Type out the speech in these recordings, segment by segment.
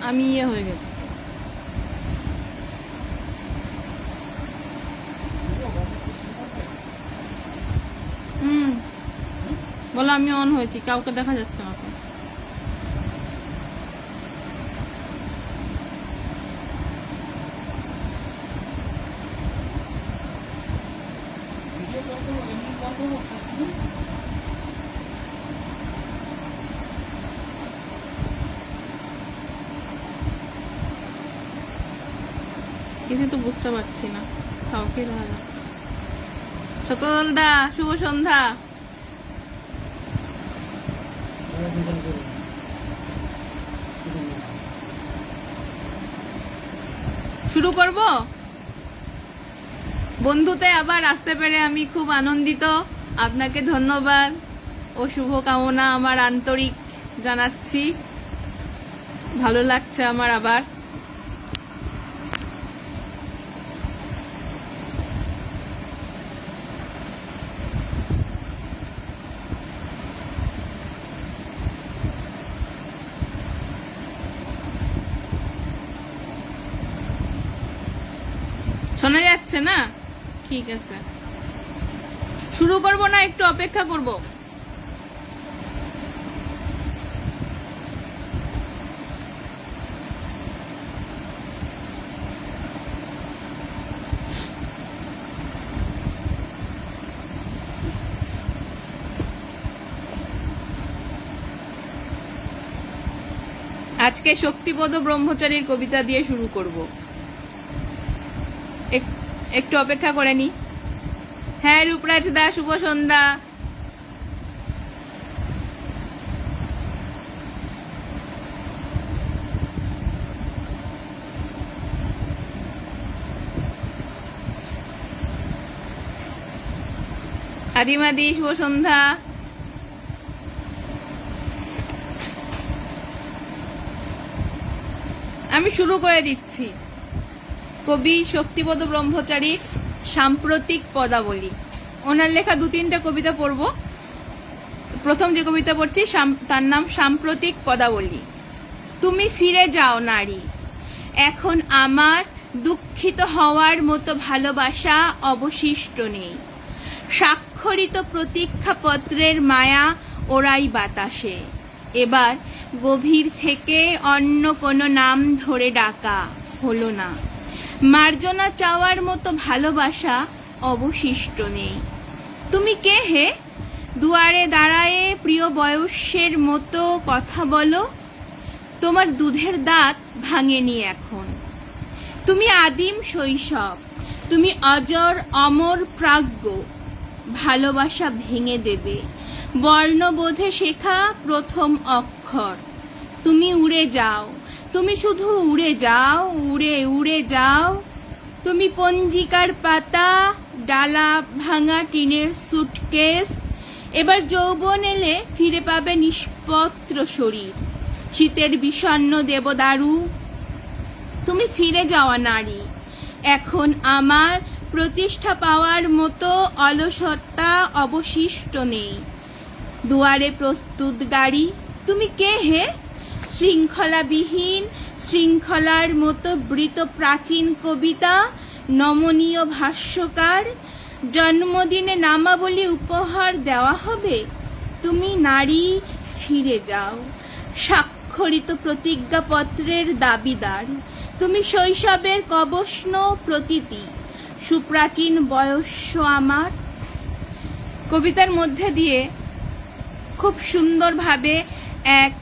আমি ইয়ে হয়ে গেছি। বলো আমি অন হয়েছি, কাউকে দেখা যাচ্ছে না তো। কিছু তো বুঝতে পারছি না, কাউকে দেখা যাচ্ছে। সতল দা, শুভ সন্ধ্যা। শুরু করব। বন্ধুতে আবার আসতে পেরে আমি খুব আনন্দিত। আপনাকে ধন্যবাদ ও শুভকামনা আমার আন্তরিক জানাচ্ছি। ভালো লাগছে আমার আবার। শোনা যাচ্ছে না? ঠিক আছে, শুরু করব না একটু অপেক্ষা করব? আজকে শক্তিপদ ব্রহ্মচারীর কবিতা দিয়ে শুরু করব। একটু অপেক্ষা করে নি। হ্যাঁ রূপরাজ দা, শুভ সন্ধ্যা। আদিমাদি, শুভ সন্ধ্যা। আমি শুরু করে দিচ্ছি। কবি শক্তিপদ ব্রহ্মচারীর সাম্প্রতিক পদাবলী। ওনার লেখা 2-3টা কবিতা পড়ব। প্রথম যে কবিতা পড়ছি তার নাম সাম্প্রতিক পদাবলী। তুমি ফিরে যাও নারী, এখন আমার দুঃখিত হওয়ার মতো ভালোবাসা অবশিষ্ট নেই। স্বাক্ষরিত প্রতীক্ষাপত্রের মায়া ওরাই বাতাসে। এবার গভীর থেকে অন্য কোনো নাম ধরে ডাকা হলো না। মার্জনা চাওয়ার মতো ভালোবাসা অবশিষ্ট নেই। তুমি কে হে? দুয়ারে দাঁড়ায়ে প্রিয় বয়সের মতো কথা বলো। তোমার দুধের দাঁত ভাঙেনি এখন। তুমি আদিম শৈশব, তুমি অজর অমর প্রাজ্ঞ। ভালোবাসা ভেঙে দেবে বর্ণবোধে শেখা প্রথম অক্ষর। তুমি উড়ে যাও, তুমি শুধু উড়ে যাও, উড়ে উড়ে যাও। তুমি পঞ্জিকার পাতা, ডালা ভাঙা টিনের সুটকেস। এবার যৌবন এলে ফিরে পাবে নিষ্পত্র শরীর, শীতের বিষণ্ণ দেবদারু। তুমি ফিরে যাওয়া নারী, এখন আমার প্রতিষ্ঠা পাওয়ার মতো অলসতা অবশিষ্ট নেই। দুয়ারে প্রস্তুত গাড়ি, তুমি কে হে? শৃঙ্খলাবিহীন শৃঙ্খলার মতো বৃত প্রাচীন কবিতা, নমনীয় ভাষ্যকার। জন্মদিনে নামাবলী উপহার দেওয়া হবে। তুমি নারী ফিরে যাও, স্বাক্ষরিত প্রতিজ্ঞাপত্রের দাবিদার। তুমি শৈশবের কবষ্ণ প্রতীতি, সুপ্রাচীন বয়স্য আমার। কবিতার মধ্যে দিয়ে খুব সুন্দরভাবে এক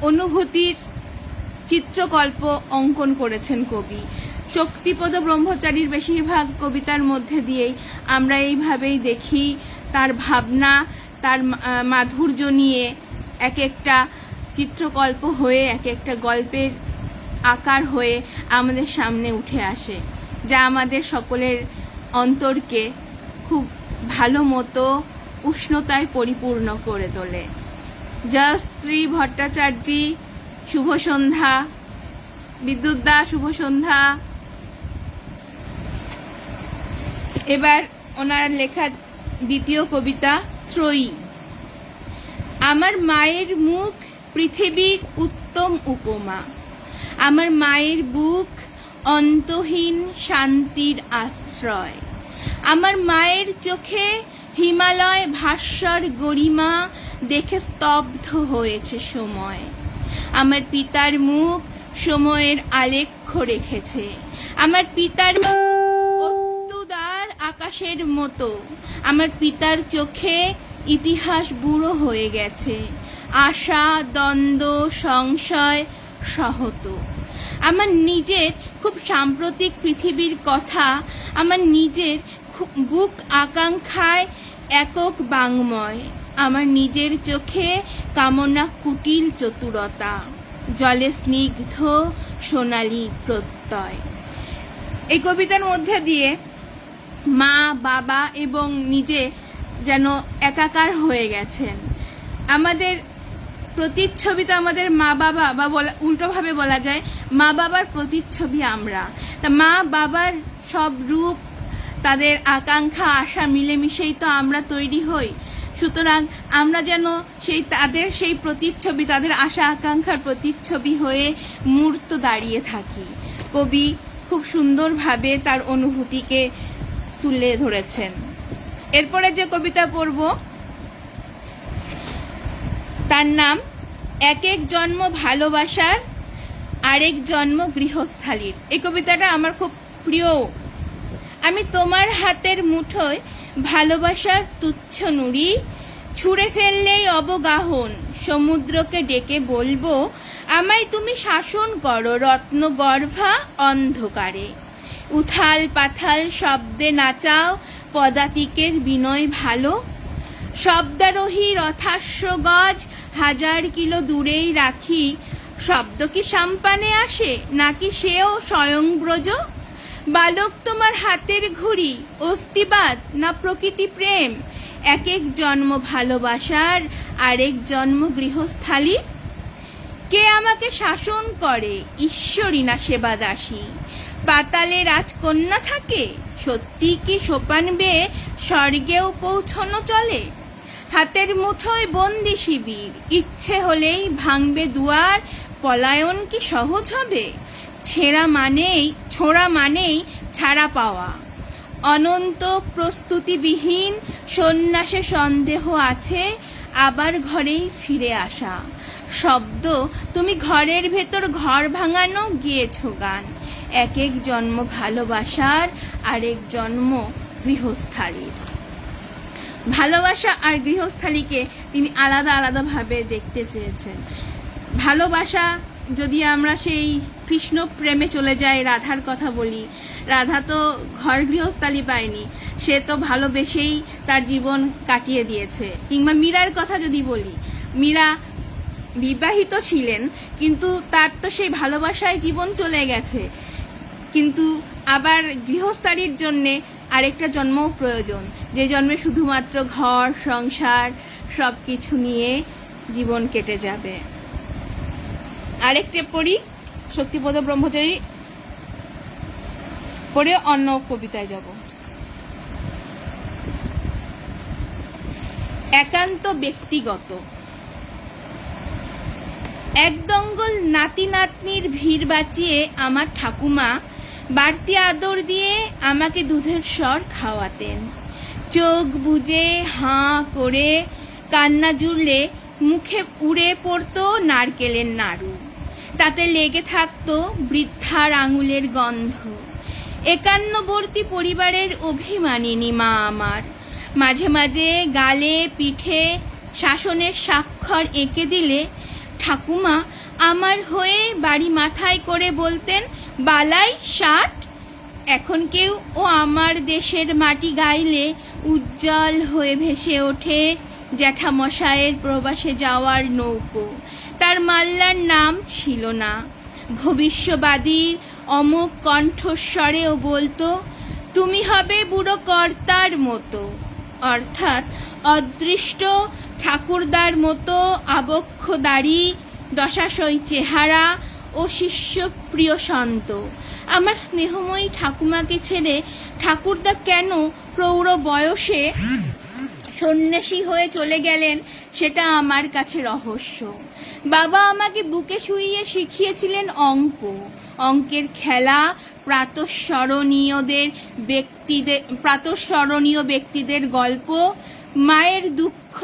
অনুভূতির চিত্রকল্প অঙ্কন করেছেন কবি। শক্তিপদ ব্রহ্মচারীর বেশিরভাগ কবিতার মধ্যে দিয়েই আমরা এইভাবেই দেখি তার ভাবনা, তার মাধুর্য নিয়ে এক একটা চিত্রকল্প হয়ে, এক একটা গল্পের আকার হয়ে আমাদের সামনে উঠে আসে, যা আমাদের সকলের অন্তরকে খুব ভালো মতো উষ্ণতায় পরিপূর্ণ করে তোলে। জয়শ্রী ভট্টাচার্য, শুভ সন্ধ্যা। বিদ্যুৎ দা, শুভ সন্ধ্যা। এবার ওনার লেখা দ্বিতীয় কবিতা ত্রয়ী। আমার মায়ের মুখ পৃথিবীর উত্তম উপমা। আমার মায়ের বুক অন্তহীন শান্তির আশ্রয়। আমার মায়ের চোখে হিমালয় ভাস্বর গরিমা দেখে স্তব্ধ হয়েছে সময়। আমার পিতার মুখ সময়ের আলেখ্য রেখেছে। আমার পিতার অত্যুদার আকাশের মতো। আমার পিতার চোখে ইতিহাস বুড়ো হয়ে গেছে, আশা, দ্বন্দ্ব, সংশয় সহত। আমার নিজের খুব সাম্প্রতিক পৃথিবীর কথা, আমার নিজের বুক আকাঙ্ক্ষায় একক বাংময়। আমার নিজের চোখে কামনা কুটিল চতুরতা, জলে স্নিগ্ধ সোনালি প্রত্যয়। এই কবিতার মধ্যে দিয়ে মা, বাবা এবং নিজে যেন একাকার হয়ে গেছেন। আমাদের প্রতিচ্ছবি তো আমাদের মা বাবা, বা উল্টোভাবে বলা যায় মা বাবার প্রতিচ্ছবি আমরা। তা মা বাবার সব রূপ, তাদের আকাঙ্ক্ষা, আশা মিলেমিশেই তো আমরা তৈরি হই। সুতরাং আমরা যেন তাদের সেই প্রতিচ্ছবি, তাদের আশা আকাঙ্ক্ষার প্রতিচ্ছবি হয়ে মূর্ত দাঁড়িয়ে থাকি। কবি খুব সুন্দরভাবে তার অনুভূতিকে তুলে ধরেছেন। এরপরে যে কবিতা পড়ব তার নাম এক এক জন্ম ভালোবাসার, আরেক জন্ম গৃহস্থালির। এই কবিতাটা আমার খুব প্রিয়। আমি তোমার হাতের মুঠোয় ভালোবাসার তুচ্ছ নুড়ি, ছুঁড়ে ফেললেই অবগাহন। সমুদ্রকে ডেকে বলবো আমায় তুমি শাসন করো রত্নগর্ভা অন্ধকারে। উথাল পাথাল শব্দে নাচাও পদাতিকের বিনয় ভালো। শব্দারোহী রথাস্য গজ হাজার কিলো দূরেই রাখি। শব্দ কি সাম্পানে আসে নাকি সেও স্বয়ংব্রজ? বালক তোমার হাতের ঘুড়ি অস্তিবাদ না প্রকৃতি প্রেম? এক এক জন্ম ভালোবাসার, আরেক জন্ম গৃহস্থালির। কে আমাকে শাসন করে ঈশ্বরী না সেবাদাসী? পাতালে রাজকন্যা থাকে, সত্যি কি সোপান বেয়ে স্বর্গেও পৌঁছনো চলে? হাতের মুঠোয় বন্দি শিবির, ইচ্ছে হলেই ভাঙবে দুয়ার। পলায়ন কি সহজ হবে? ছোঁড়া মানেই ছাড়া পাওয়া। অনন্ত প্রস্তুতিবিহীন সন্ন্যাসে সন্দেহ আছে, আবার ঘরেই ফিরে আসা। শব্দ তুমি ঘরের ভেতর ঘর ভাঙানো গেয়েছ গান। এক এক জন্ম ভালোবাসার, আরেক জন্ম গৃহস্থালির। ভালোবাসা আর গৃহস্থালিকে তিনি আলাদা আলাদাভাবে দেখতে চেয়েছেন। ভালোবাসা যদি আমরা সেই কৃষ্ণ প্রেমে চলে যাই, রাধার কথা বলি, রাধা তো ঘর গৃহস্থালি পায়নি, সে তো ভালোবেসেই তার জীবন কাটিয়ে দিয়েছে। কিংবা মীরার কথা যদি বলি, মীরা বিবাহিত ছিলেন কিন্তু তার তো সেই ভালোবাসায় জীবন চলে গেছে, কিন্তু আবার গৃহস্থালির জন্যে আরেকটা জন্মও প্রয়োজন, যে জন্মে শুধুমাত্র ঘর সংসার সব কিছু নিয়ে জীবন কেটে যাবে। আরেকটা পড়ি শক্তিপদ ব্রহ্মচারী, পড়ে অন্য কবিতায় যাব। একান্ত ব্যক্তিগত। এক দঙ্গল নাতি নাতনির ভিড় বাঁচিয়ে আমার ঠাকুমা বাড়তি আদর দিয়ে আমাকে দুধের স্বর খাওয়াতেন। চোখ বুজে হাঁ করে কান্না জুড়লে মুখে উড়ে পড়তো নারকেলের নাড়ু, তাতে লেগে থাকতো বৃদ্ধার আঙুলের গন্ধ। একান্নবর্তী পরিবারের অভিমানিনী মা আমার। মাঝে মাঝে গালে পিঠে শাসনের স্বাক্ষর এঁকে দিলে ঠাকুমা আমার হয়ে বাড়ি মাথায় করে বলতেন, বালাই ষাট। এখন কেউ ও আমার দেশের মাটি গাইলে উজ্জ্বল হয়ে ভেসে ওঠে জ্যাঠামশায়ের প্রবাসে যাওয়ার নৌকো। তার মাল্লার নাম ছিল না। ভবিষ্যবাদীর অমোঘ কণ্ঠস্বরেও বলতো, তুমি হবে বুড়ো কর্তার মতো, অর্থাৎ অদৃষ্ট ঠাকুরদার মতো আবক্ষ দাড়ি, দশাশয় চেহারা ও শিষ্যপ্রিয় সন্ত। আমার স্নেহময়ী ঠাকুমাকে ছেড়ে ঠাকুরদা কেন প্রৌঢ় বয়সে সন্ন্যাসী হয়ে চলে গেলেন সেটা আমার কাছে রহস্য। বাবা আমাকে বুকে শুইয়ে শিখিয়েছিলেন অঙ্ক, অঙ্কের খেলা, প্রাতঃস্মরণীয় ব্যক্তিদের গল্প, মায়ের দুঃখ।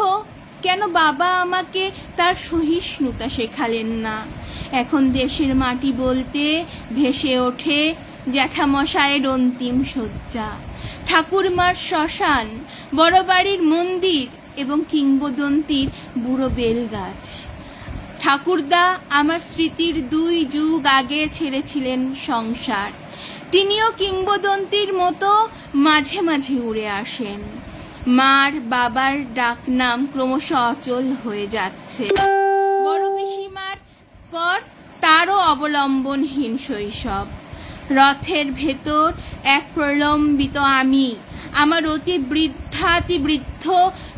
কেন বাবা আমাকে তার সহিষ্ণুতা শেখালেন না? এখন দেশের মাটি বলতে ভেসে ওঠে জ্যাঠামশায়ের অন্তিম শয্যা, ঠাকুরমার শ্মশান, বড় বাড়ির মন্দির এবং কিংবদন্তির বুড়ো বেলগাছ। ঠাকুরদা আমার স্মৃতির 2 যুগ আগে ছেড়েছিলেন সংসার। তিনিও কিংবদন্তির মতো মাঝে মাঝে উড়ে আসেন। মার বাবার ডাকনাম ক্রমশ অচল হয়ে যাচ্ছে। বড় পিসিমার পর তারও অবলম্বনহীন শৈশব। রথের ভেতর এক প্রলম্বিত আমি, আমার অতি বৃদ্ধ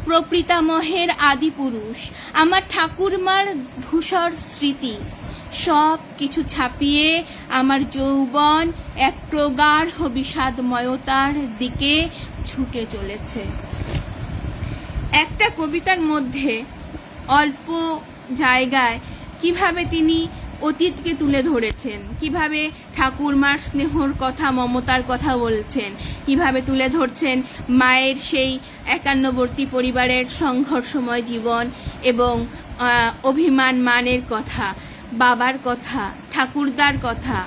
প্রপিতামহের আদি পুরুষ, আমার ঠাকুরমার ধূসর স্মৃতি, সব কিছু ছাপিয়ে আমার যৌবন এক প্রগাঢ় বিষাদময়তার দিকে ছুটে চলেছে। একটা কবিতার মধ্যে অল্প জায়গায় কিভাবে তিনি অতীতকে তুলে ধরেছেন, কিভাবে ঠাকুরমার স্নেহর কথা, মমতার কথা বলছেন, কিভাবে তুলে ধরছেন মায়ের সেই একান্নবর্তী পরিবারের সংঘর্ষময় জীবন এবং অভিমান মানের কথা, বাবার কথা, ঠাকুরদার কথা,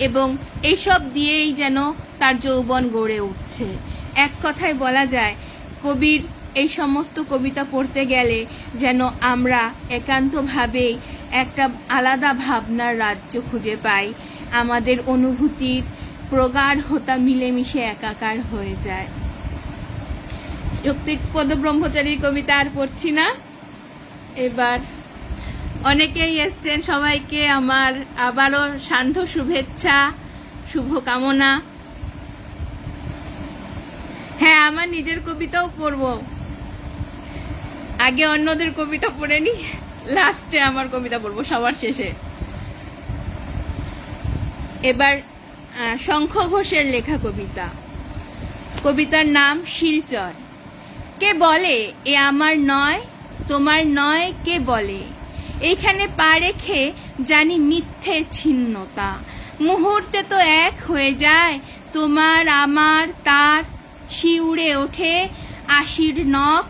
এবং এইসব দিয়েই যেন তার যৌবন গড়ে উঠছে। এক কথায় বলা যায়, কবির এই সমস্ত কবিতা পড়তে গেলে যেন আমরা একান্তভাবেই একটা আলাদা ভাবনার রাজ্য খুঁজে পাই। আমাদের অনুভূতির প্রগাঢ়তা মিলেমিশে একাকার হয়ে যায়। শক্তিপদ ব্রহ্মচারীর কবিতা আর পড়ছি না। এবার অনেকেই এসছেন, সবাইকে আমার আবারও সান্ধ্য শুভেচ্ছা, শুভকামনা। হ্যাঁ, আমার নিজের কবিতাও পড়বো, আগে অন্যদের কবিতা পড়ে নি, লাস্টে আমার কবিতা পড়বো সবার শেষে। এবার শঙ্খ ঘোষের লেখা কবিতা। কবিতার নাম শিলচর। কে বলে এ আমার নয়, তোমার নয়, কে বলে? এইখানে পা রেখে জানি মিথ্যে ছিন্নতা, মুহূর্তে তো এক হয়ে যায় তোমার আমার তার, শিউরে ওঠে আশির নখ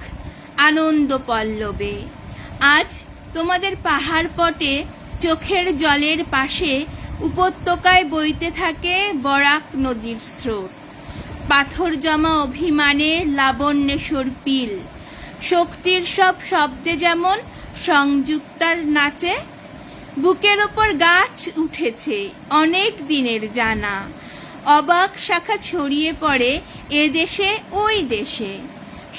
আনন্দ পল্লবে। আজ তোমাদের পাহাড় পটে চোখের জলের পাশে উপত্যকায় বইতে থাকে বরাক নদীর স্রোত, পাথর জমা অভিমানের লাবণ্যে সর্পিল, শক্তির সব শব্দে যেমন সংযুক্তার নাচে। বুকের ওপর গাছ উঠেছে অনেক দিনের জানা, অবাক শাখা ছড়িয়ে পড়ে এ দেশে ওই দেশে,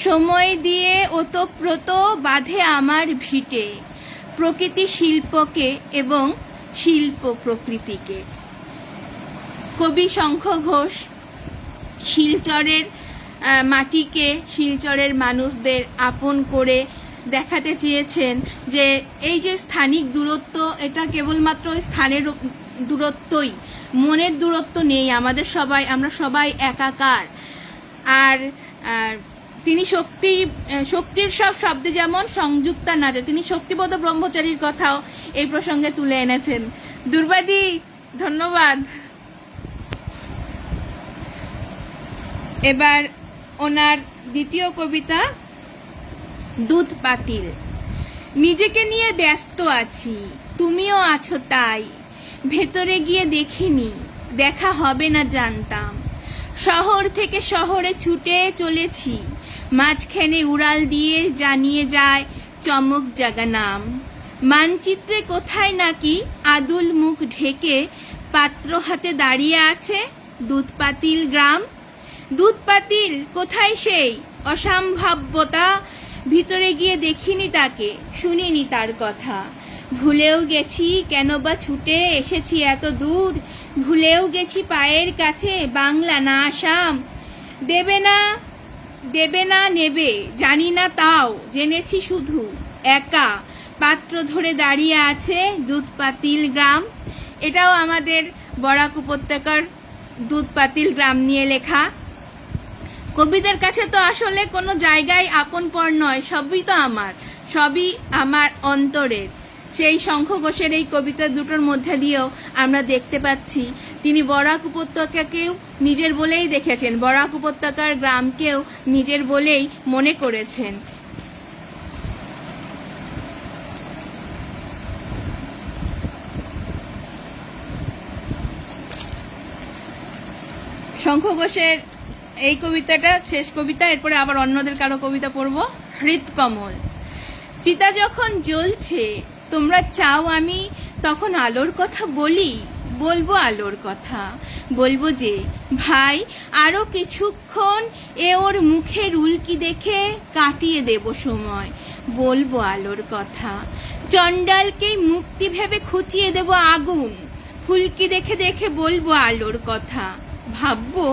সময় দিয়ে ওতপ্রোত বাঁধে আমার ভিটে, প্রকৃতি শিল্পকে এবং শিল্প প্রকৃতিকে। কবি শঙ্খ ঘোষ শিলচরের মাটিকে, শিলচরের মানুষদের আপন করে দেখাতে চেয়েছেন যে এই যে স্থানিক দূরত্ব, এটা কেবলমাত্র স্থানের দূরত্বই, মনের দূরত্ব নেই। আমরা সবাই একাকার। আর তিনি শক্তির সব শব্দে যেমন সংযুক্তা নাচে, তিনি শক্তিপদ ব্রহ্মচারীর কথাও এই প্রসঙ্গে তুলে এনেছেন। দুর্বাদি, ধন্যবাদ। এবার ওনার দ্বিতীয় কবিতা দুধ পাতিল। নিজেকে নিয়ে ব্যস্ত আছি, তুমিও আছো তাই, ভেতরে গিয়ে দেখিনি, দেখা হবে না জানতাম, শহর থেকে শহরে ছুটে চলেছি, মাঝখানে উড়াল দিয়ে জানিয়ে যায় চমক জাগা নাম, মানচিত্রে কোথায় নাকি আদুল মুখ ঢেকে পাত্র হাতে দাঁড়িয়ে আছে দুধপাতিল গ্রাম। দুধপাতিল কোথায় সেই অসম্ভাব্যতা, ভিতরে গিয়ে দেখিনি তাকে, শুনিনি তার কথা, ভুলেও গেছি কেন বা ছুটে এসেছি এত দূর, ভুলেও গেছি পায়ের কাছে বাংলা না আসাম, দেবে না নেবে জানি না, তাও জেনেছি শুধু একা পাত্র ধরে দাঁড়িয়ে আছে দুধপাতিল গ্রাম। এটাও আমাদের বরাক উপত্যকার দুধপাতিল গ্রাম নিয়ে লেখা কবিদের কাছে তো আসলে কোনো জায়গায় আপনপর নয়, সবই আমার অন্তরের। সেই শঙ্খ ঘোষের এই কবিতা দুটোর মধ্যে দিয়েও আমরা দেখতে পাচ্ছি তিনি বরাক উপত্যকাকেও নিজের বলেই দেখেছেন, বরাক উপত্যকার গ্রামকেও নিজের বলেই মনে করেছেন। শঙ্খ ঘোষের এই কবিতাটা শেষ কবিতা, এরপরে আবার অন্যদের কারো কবিতা পড়ব। হৃৎকমল। চিতা যখন জ্বলছে তোমরা চাও আমি তখন আলোর কথা বলবো আলোর কথা, বলবো যে ভাই আরো কিছুক্ষণ এ ওর মুখের উল্কি দেখে কাটিয়ে দেব সময়, বলবো আলোর কথা। চণ্ডালকেই মুক্তি ভেবে খুঁচিয়ে দেব আগুন, ফুলকি দেখে দেখে বলবো আলোর কথা। ভাববো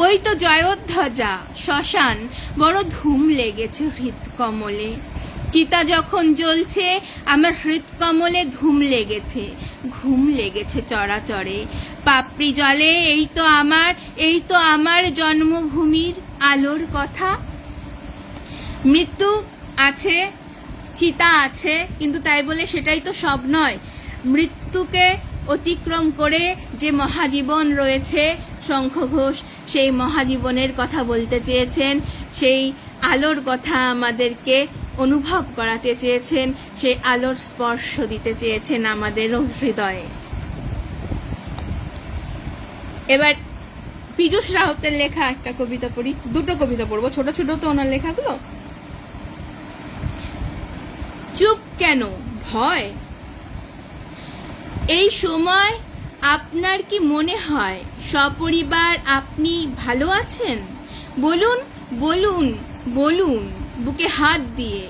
ওই তো জয়োধ্বজা শ্মশান, বড় ধুম লেগেছে হৃৎকমলে। চিতা যখন জ্বলছে আমার হৃৎকমলে ঘুম লেগেছে চরাচরে। পাপড়ি জলে এই তো আমার জন্মভূমির আলোর কথা। মৃত্যু আছে, চিতা আছে, কিন্তু তাই বলে সেটাই তো সব নয়। মৃত্যুকে অতিক্রম করে যে মহাজীবন রয়েছে, শঙ্খ ঘোষ সেই মহাজীবনের কথা বলতে চেয়েছেন, সেই আলোর কথা আমাদেরকে অনুভব করাতে চেয়েছেন, সেই আলোর স্পর্শ দিতে চেয়েছেন আমাদের হৃদয়ে। এবার পীযূষ রাউতের লেখা একটা কবিতা পড়ি, দুটো কবিতা পড়বো, ছোট ছোট তো ওনার লেখাগুলো। চুপ কেন ভয়? এই সময় আপনার কি মনে হয় সপরিবার আপনি ভালো আছেন? বলুন বলুন বলুন বুকে হাত দিয়ে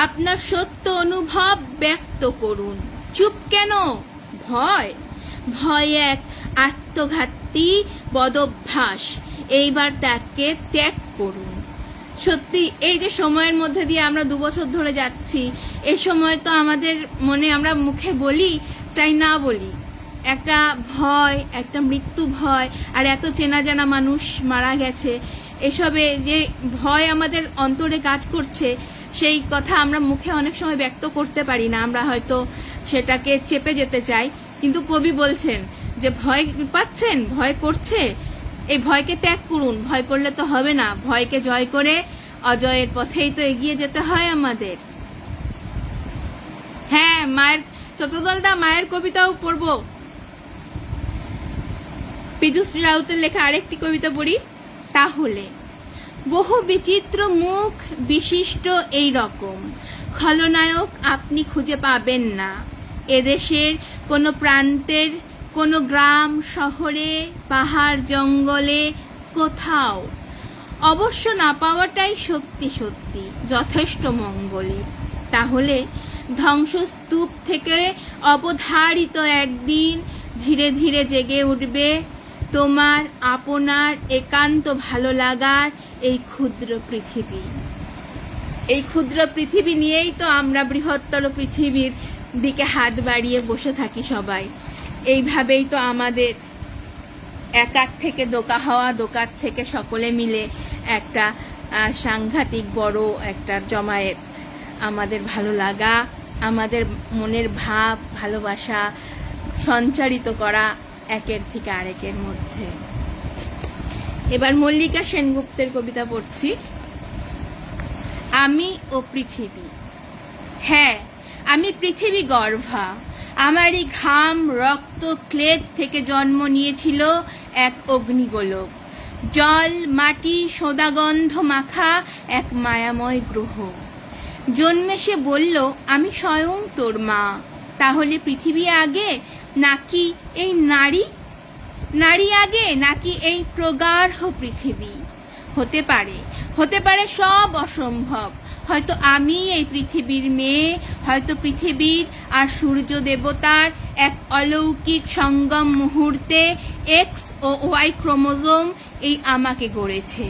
আপনার সত্য অনুভব ব্যক্ত করুন। চুপ কেন ভয়? ভয় এক আত্মঘাতী বদভ্যাস, এইবার তাকে ত্যাগ করুন। সত্যি এই যে সময়ের মধ্যে দিয়ে আমরা 2 বছর ধরে যাচ্ছি, এই সময় তো আমাদের মনে আমরা মুখে বলি চাই না বলি একটা ভয়, একটা মৃত্যু ভয়, আর এত চেনা জানা মানুষ মারা গেছে, এসবে যে ভয় আমাদের অন্তরে কাজ করছে, সেই কথা আমরা মুখে অনেক সময় ব্যক্ত করতে পারি না, আমরা হয়তো সেটাকে চেপে যেতে চাই। কিন্তু কবি বলছেন যে ভয় পাচ্ছেন, ভয় করছে, এই ভয়কে ত্যাগ করুন। ভয় করলে তো হবে না, ভয়কে জয় করে অজয়ের পথেই তো এগিয়ে যেতে হয় আমাদের। হ্যাঁ, মায়ের চতুর্দলদা মায়ের কবিতাও পড়বো। পীযূষ রাউতের লেখা আরেকটি কবিতা পড়ি তাহলে। বহু বিচিত্র মুখ বিশিষ্ট এই রকম খলনায়ক আপনি খুঁজে পাবেন না এদেশের কোনো প্রান্তের, কোনো গ্রাম শহরে, পাহাড় জঙ্গলে, কোথাও। অবশ্য না পাওয়াটাই সত্যি যথেষ্ট মঙ্গলে। তাহলে ধ্বংসস্তূপ থেকে অবধারিত একদিন ধীরে ধীরে জেগে উঠবে তোমার আপনার একান্ত ভালো লাগার এই ক্ষুদ্র পৃথিবী। এই ক্ষুদ্র পৃথিবী নিয়েই তো আমরা বৃহত্তর পৃথিবীর দিকে হাত বাড়িয়ে বসে থাকি সবাই। এইভাবেই তো আমাদের একার থেকে দোকা হওয়া, দোকার থেকে সকলে মিলে একটা সাংঘাতিক বড় একটা জমায়েত, আমাদের ভালো লাগা, আমাদের মনের ভাব ভালোবাসা সঞ্চারিত করা একের থেকে আরেকের মধ্যে। এবার মল্লিকা সেনগুপ্তের কবিতা পড়ছি, আমি ও পৃথিবী। হ্যাঁ, আমি পৃথিবী গর্ভা, আমারই ঘাম রক্ত ক্লেদ থেকে জন্ম নিয়েছিল এক অগ্নিগোলক, জল মাটি সোদাগন্ধ মাখা এক মায়াময় গ্রহ। জন্মে সে বলল আমি স্বয়ং তোর মা। তাহলে পৃথিবী আগে নাকি এই নারী আগে, নাকি এই প্রগাঢ় পৃথিবী? হতে পারে সব অসম্ভব। হয়তো আমি এই পৃথিবীর মেয়ে, হয়তো পৃথিবীর আর সূর্য দেবতার এক অলৌকিক সঙ্গম মুহূর্তে এক্স ও ওয়াই ক্রোমোজোম এই আমাকে গড়েছে।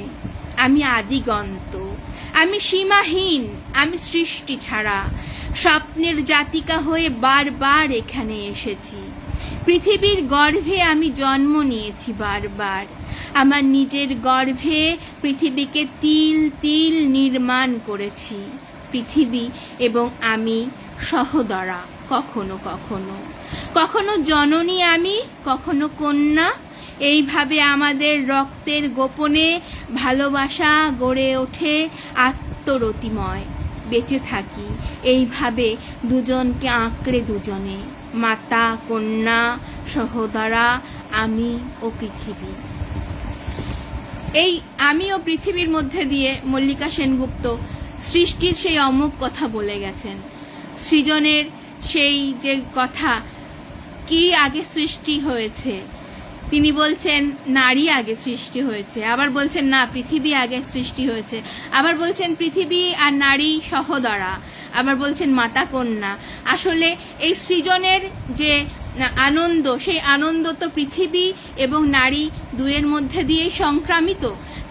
আমি আদিগন্ত, আমি সীমাহীন, আমি সৃষ্টি ছাড়া স্বপ্নের জাতিকা হয়ে বারবার এখানে এসেছি। পৃথিবীর গর্ভে আমি জন্ম নিয়েছি বারবার। আমার নিজের গর্ভে পৃথিবীকে তিল তিল নির্মাণ করেছি। পৃথিবী এবং আমি সহোদরা, কখনো কখনো কখনো জননী আমি, কখনো কন্যা। এইভাবে আমাদের রক্তের গোপনে ভালোবাসা গড়ে ওঠে আত্মরতিময়। বেঁচে থাকি এইভাবে দুজনকে আঁকড়ে, দুজনে, মাতা কন্যা সহোদরা, আমি ও পৃথিবী। এই আমি ও পৃথিবীর মধ্যে দিয়ে মল্লিকা সেনগুপ্ত সৃষ্টির সেই অমোঘ কথা বলে গেছেন। সৃজনের সেই যে কথা, কি আগে সৃষ্টি হয়েছে, তিনি বলছেন নারী আগে সৃষ্টি হয়েছে, আবার বলছেন না পৃথিবী আগে সৃষ্টি হয়েছে, আবার বলছেন পৃথিবী আর নারী সহোদরা, আবার বলছেন মাতা কন্যা। আসলে এই সৃজনের যে আনন্দ, সেই আনন্দ তো পৃথিবী এবং নারী দুয়ের মধ্যে দিয়েই সংক্রামিত,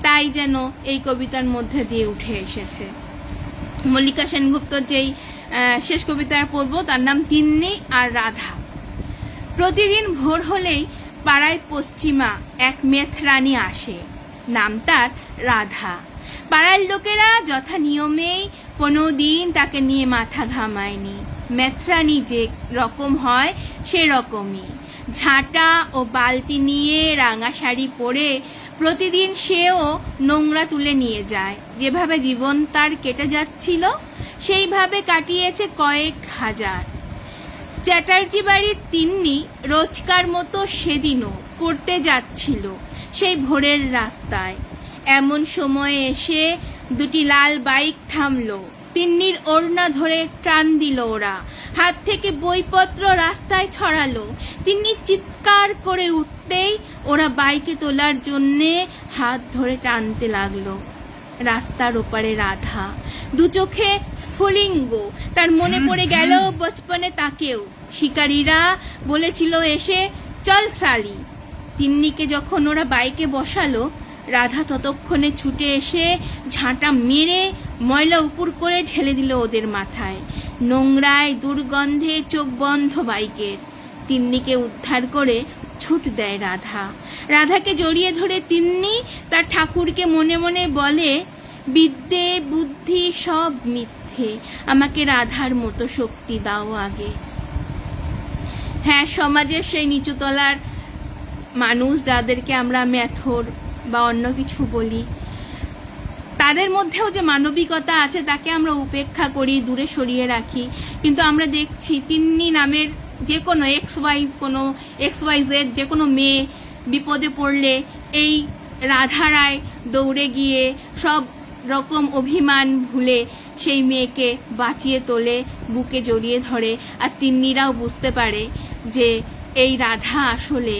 তাই যেন এই কবিতার মধ্যে দিয়ে উঠে এসেছে। মল্লিকা সেনগুপ্তর যেই শেষ কবিতা পড়ব তার নাম তিন্নি আর রাধা। প্রতিদিন ভোর হলেই পাড়ায় পশ্চিমা এক মেথরানী আসে, নাম তার রাধা। পাড়ার লোকেরা যথা নিয়মেই কোনো দিন তাকে নিয়ে মাথা ঘামায়নি। মেথরানী যে রকম হয় সে রকমই, ঝাঁটা ও বালতি নিয়ে রাঙা শাড়ি পরে প্রতিদিন সেও নোংরা তুলে নিয়ে যায়। যেভাবে জীবন তার কেটে যাচ্ছিল সেইভাবে কাটিয়েছে কয়েক হাজার। চ্যাটার্জি বাড়ির তিন্নি রোজকার মতো সেদিনও পড়তে যাচ্ছিল সেই ভোরের রাস্তায়। এমন সময়ে এসে দুটি লাল বাইক থামলো। তিন্নির ওড়না ধরে টান দিল ওরা, হাত থেকে বইপত্র রাস্তায় ছড়ালো। তিন্নি চিৎকার করে উঠতেই ওরা বাইকে তোলার জন্যে হাত ধরে টানতে লাগলো। রাস্তার ওপারে রাধা, দু চোখে স্ফুলিঙ্গ। তার মনে পড়ে গেল বচপনে তাকেও শিকারীরা বলেছিল এসে, চল সালি। তিন্নিকে যখন ওরা বাইকে বসালো, রাধা ততক্ষণে ছুটে এসে ঝাঁটা মেরে ময়লা উপর করে ঢেলে দিল ওদের মাথায়। নোংরায় দুর্গন্ধে চোখ বন্ধ বাইকের। তিন্নিকে উদ্ধার করে ছুট দেয় রাধা। রাধাকে জড়িয়ে ধরে তিন্নি তার ঠাকুরকে মনে মনে বলে, বিদ্যে বুদ্ধি সব মিথ্যে, আমাকে রাধার মতো শক্তি দাও আগে। হ্যাঁ, সমাজের সেই নিচুতলার মানুষ যাদেরকে আমরা মেথর বা অন্য কিছু বলি, তাদের মধ্যেও যে মানবিকতা আছে তাকে আমরা উপেক্ষা করি, দূরে সরিয়ে রাখি। কিন্তু আমরা দেখছি তিন্নি নামের যে কোনো XYZ যে কোনো মেয়ে বিপদে পড়লে এই রাধা রায় দৌড়ে গিয়ে সব রকম অভিমান ভুলে সেই মেয়েকে বাঁচিয়ে তোলে, বুকে জড়িয়ে ধরে। আর তিন্নিরাও বুঝতে পারে যে এই রাধা আসলে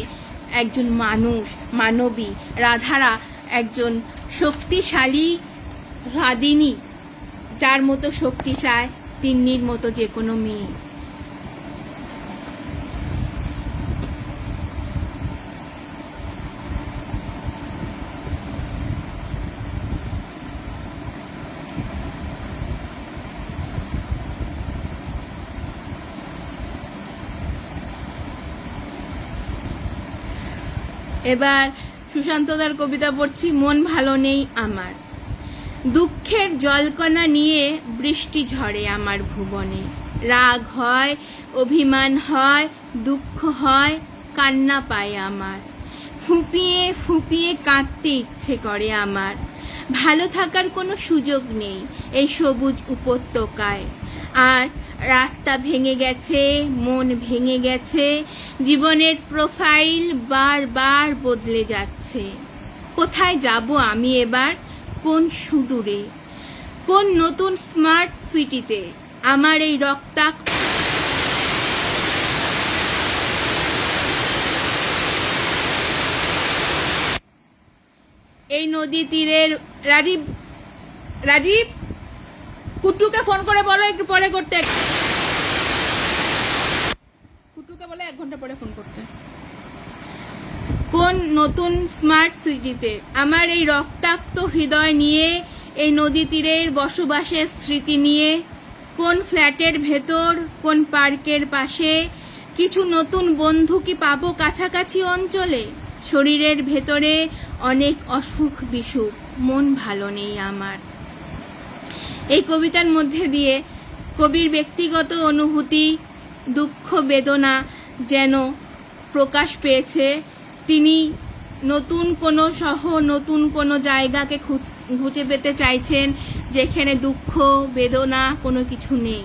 একজন মানুষ, মানবী। রাধারা একজন শক্তিশালী রাধিনী, যার মতো শক্তি চায় তিন্নির মতো যে কোনো মেয়ে। এবার সুশান্তদার কবিতা পড়ছি, মন ভালো নেই আমার। দুঃখের জলকণা নিয়ে বৃষ্টি ঝরে আমার ভুবনে। রাগ হয়, অভিমান হয়, দুঃখ হয়, কান্না পায় আমার। ফুঁপিয়ে ফুঁপিয়ে কাঁদতে ইচ্ছে করে আমার। ভালো থাকার কোনো সুযোগ নেই এই সবুজ উপত্যকায়। আর রাস্তা ভেঙে গেছে, মন ভেঙে গেছে, জীবনের প্রোফাইল বারবার বদলে যাচ্ছে। কোথায় যাব আমি এবার, কোন সুদূরে, কোন নতুন স্মার্ট সিটিতে আমার এই রক্তাক্ত এই নদী তীরের। রাজীব কুট্টুকে ফোন করে বলো একটু পরে করতে, কুট্টুকে বলে 1 ঘন্টা পরে ফোন করতে। কোন নতুন স্মার্ট সিটিতে আমার এই রক্তাক্ত হৃদয় নিয়ে, এই নদী তীরের বসবাসের স্মৃতি নিয়ে, কোন ফ্ল্যাটের ভেতর, কোন পার্কের পাশে কিছু নতুন বন্ধু কি পাবো কাছাকাছি অঞ্চলে? শরীরের ভেতরে অনেক অসুখ বিসুখ, মন ভালো নেই আমার। এই কবিতার মধ্যে দিয়ে কবির ব্যক্তিগত অনুভূতি, দুঃখ, বেদনা যেন প্রকাশ পেয়েছে। তিনি নতুন কোনো শহর, নতুন কোনো জায়গাকে খুঁজে পেতে চাইছেন যেখানে দুঃখ বেদনা কোনো কিছু নেই।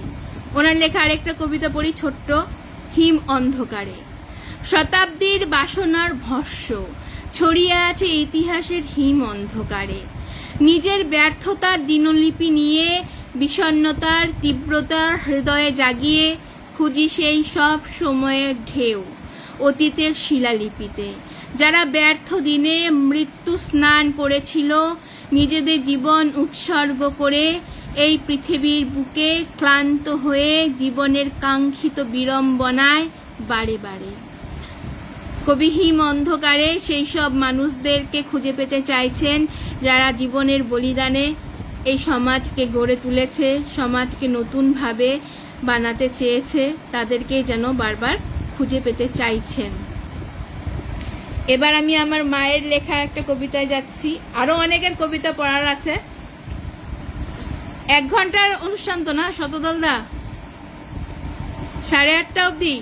ওনার লেখা আরেকটা কবিতা পড়ি ছোট্ট, হিম অন্ধকারে। শতাব্দীর বাসনার ভস্য ছড়িয়ে আছে ইতিহাসের হিম অন্ধকারে। নিজের ব্যর্থতার দিনলিপি নিয়ে বিষণ্ণতার তীব্রতা হৃদয়ে জাগিয়ে খুঁজি সেই সব সময়ের ঢেউ অতীতের শিলালিপিতে। যারা ব্যর্থ দিনে মৃত্যু স্নান করেছিল, নিজেদের জীবন উৎসর্গ করে এই পৃথিবীর বুকে ক্লান্ত হয়ে জীবনের কাঙ্ক্ষিত বিড়ম্বনায় বারে বারে। কবি হিম অন্ধকারে সেই সব মানুষদেরকে খুঁজে পেতে চাইছেন যারা জীবনের বলিদানে এই সমাজকে গড়ে তুলেছে, সমাজকে নতুনভাবে বানাতে চেয়েছে, তাদেরকে যেন বারবার খুঁজে পেতে চাইছেন। এবার আমি আমার মায়ের লেখা একটা কবিতায় যাচ্ছি। আরো অনেকের কবিতা পড়ার আছে। 1 ঘন্টার অনুষ্ঠান তো না শতদলদা, 8:30 অবধি।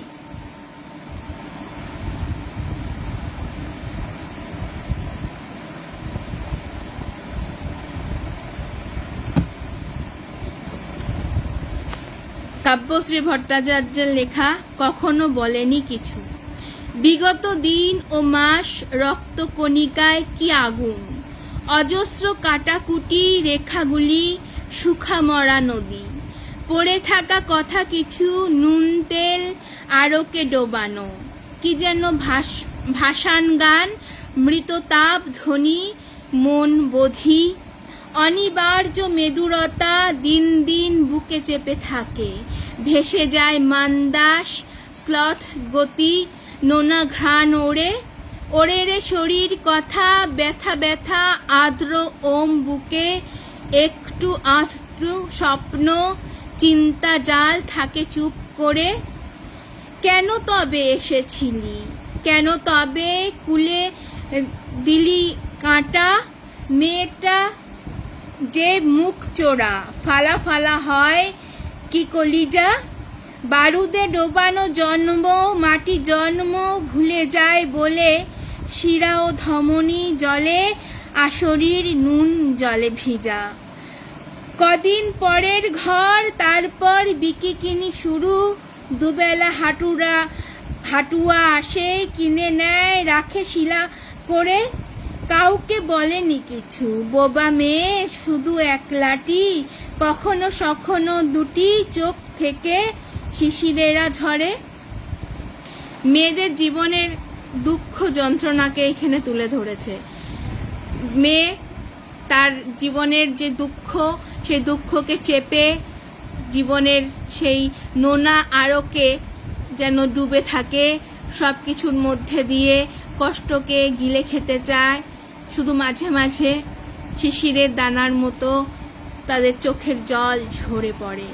কাব্যশ্রী ভট্টাচার্যের লেখা কখনো বলেনি কিছু। বিগত দিন ও মাস রক্তকণিকায় কি আগুন, অজস্র কাটাকুটি রেখাগুলি শুখা মরা নদী। পড়ে থাকা কথা কিছু নুন তেল আরকে ডোবানো, কি যেন ভাসান গান, মৃততাপ ধ্বনি মন বোধি। অনিবার্য মেদুরতা দিন দিন বুকে চেপে থাকে, ভেসে যায় মান্দাস স্লথ গতি, নোনা ঘ্রাণ ওড়ে ওড়ে রে শরীর কথা, ব্যথা ব্যথা আর্দ্র ওম বুকে। একটু আধটু স্বপ্ন চিন্তা জাল থাকে চুপ করে। কেন তবে এসেছিলি, কেন তবে কুলে দিলি কাঁটা, মেয়েটা যে মুখ চোরা ফালা ফালা হয় কি কলিজা। বারুদে ডোবানো জন্ম মাটি জন্ম ভুলে যায় বলে, শিরা ও ধমনী জলে আশরীর নুন জলে ভিজা। কদিন পরের ঘর, তারপর বিকিকিনি শুরু। দুবেলা হাটুয়া আসে, কিনে নেয় রাখে শিলা করে। কাউকে বলেনি কিছু, বোবা মেয়ে শুধু একলাটি। কখনো সখনো দুটি চোখ থেকে শিশিরেরা ঝরে। মেয়েদের জীবনের দুঃখ যন্ত্রণাকে এখানে তুলে ধরেছে। মেয়ে তার জীবনের যে দুঃখ, সেই দুঃখকে চেপে জীবনের সেই নোনা আরকে যেন ডুবে থাকে, সব কিছুর মধ্যে দিয়ে কষ্টকে গিলে খেতে চায়। শুধু মাঝে মাঝে শিশিরের দানার মতো তাদের চোখের জল ঝরে পড়ে।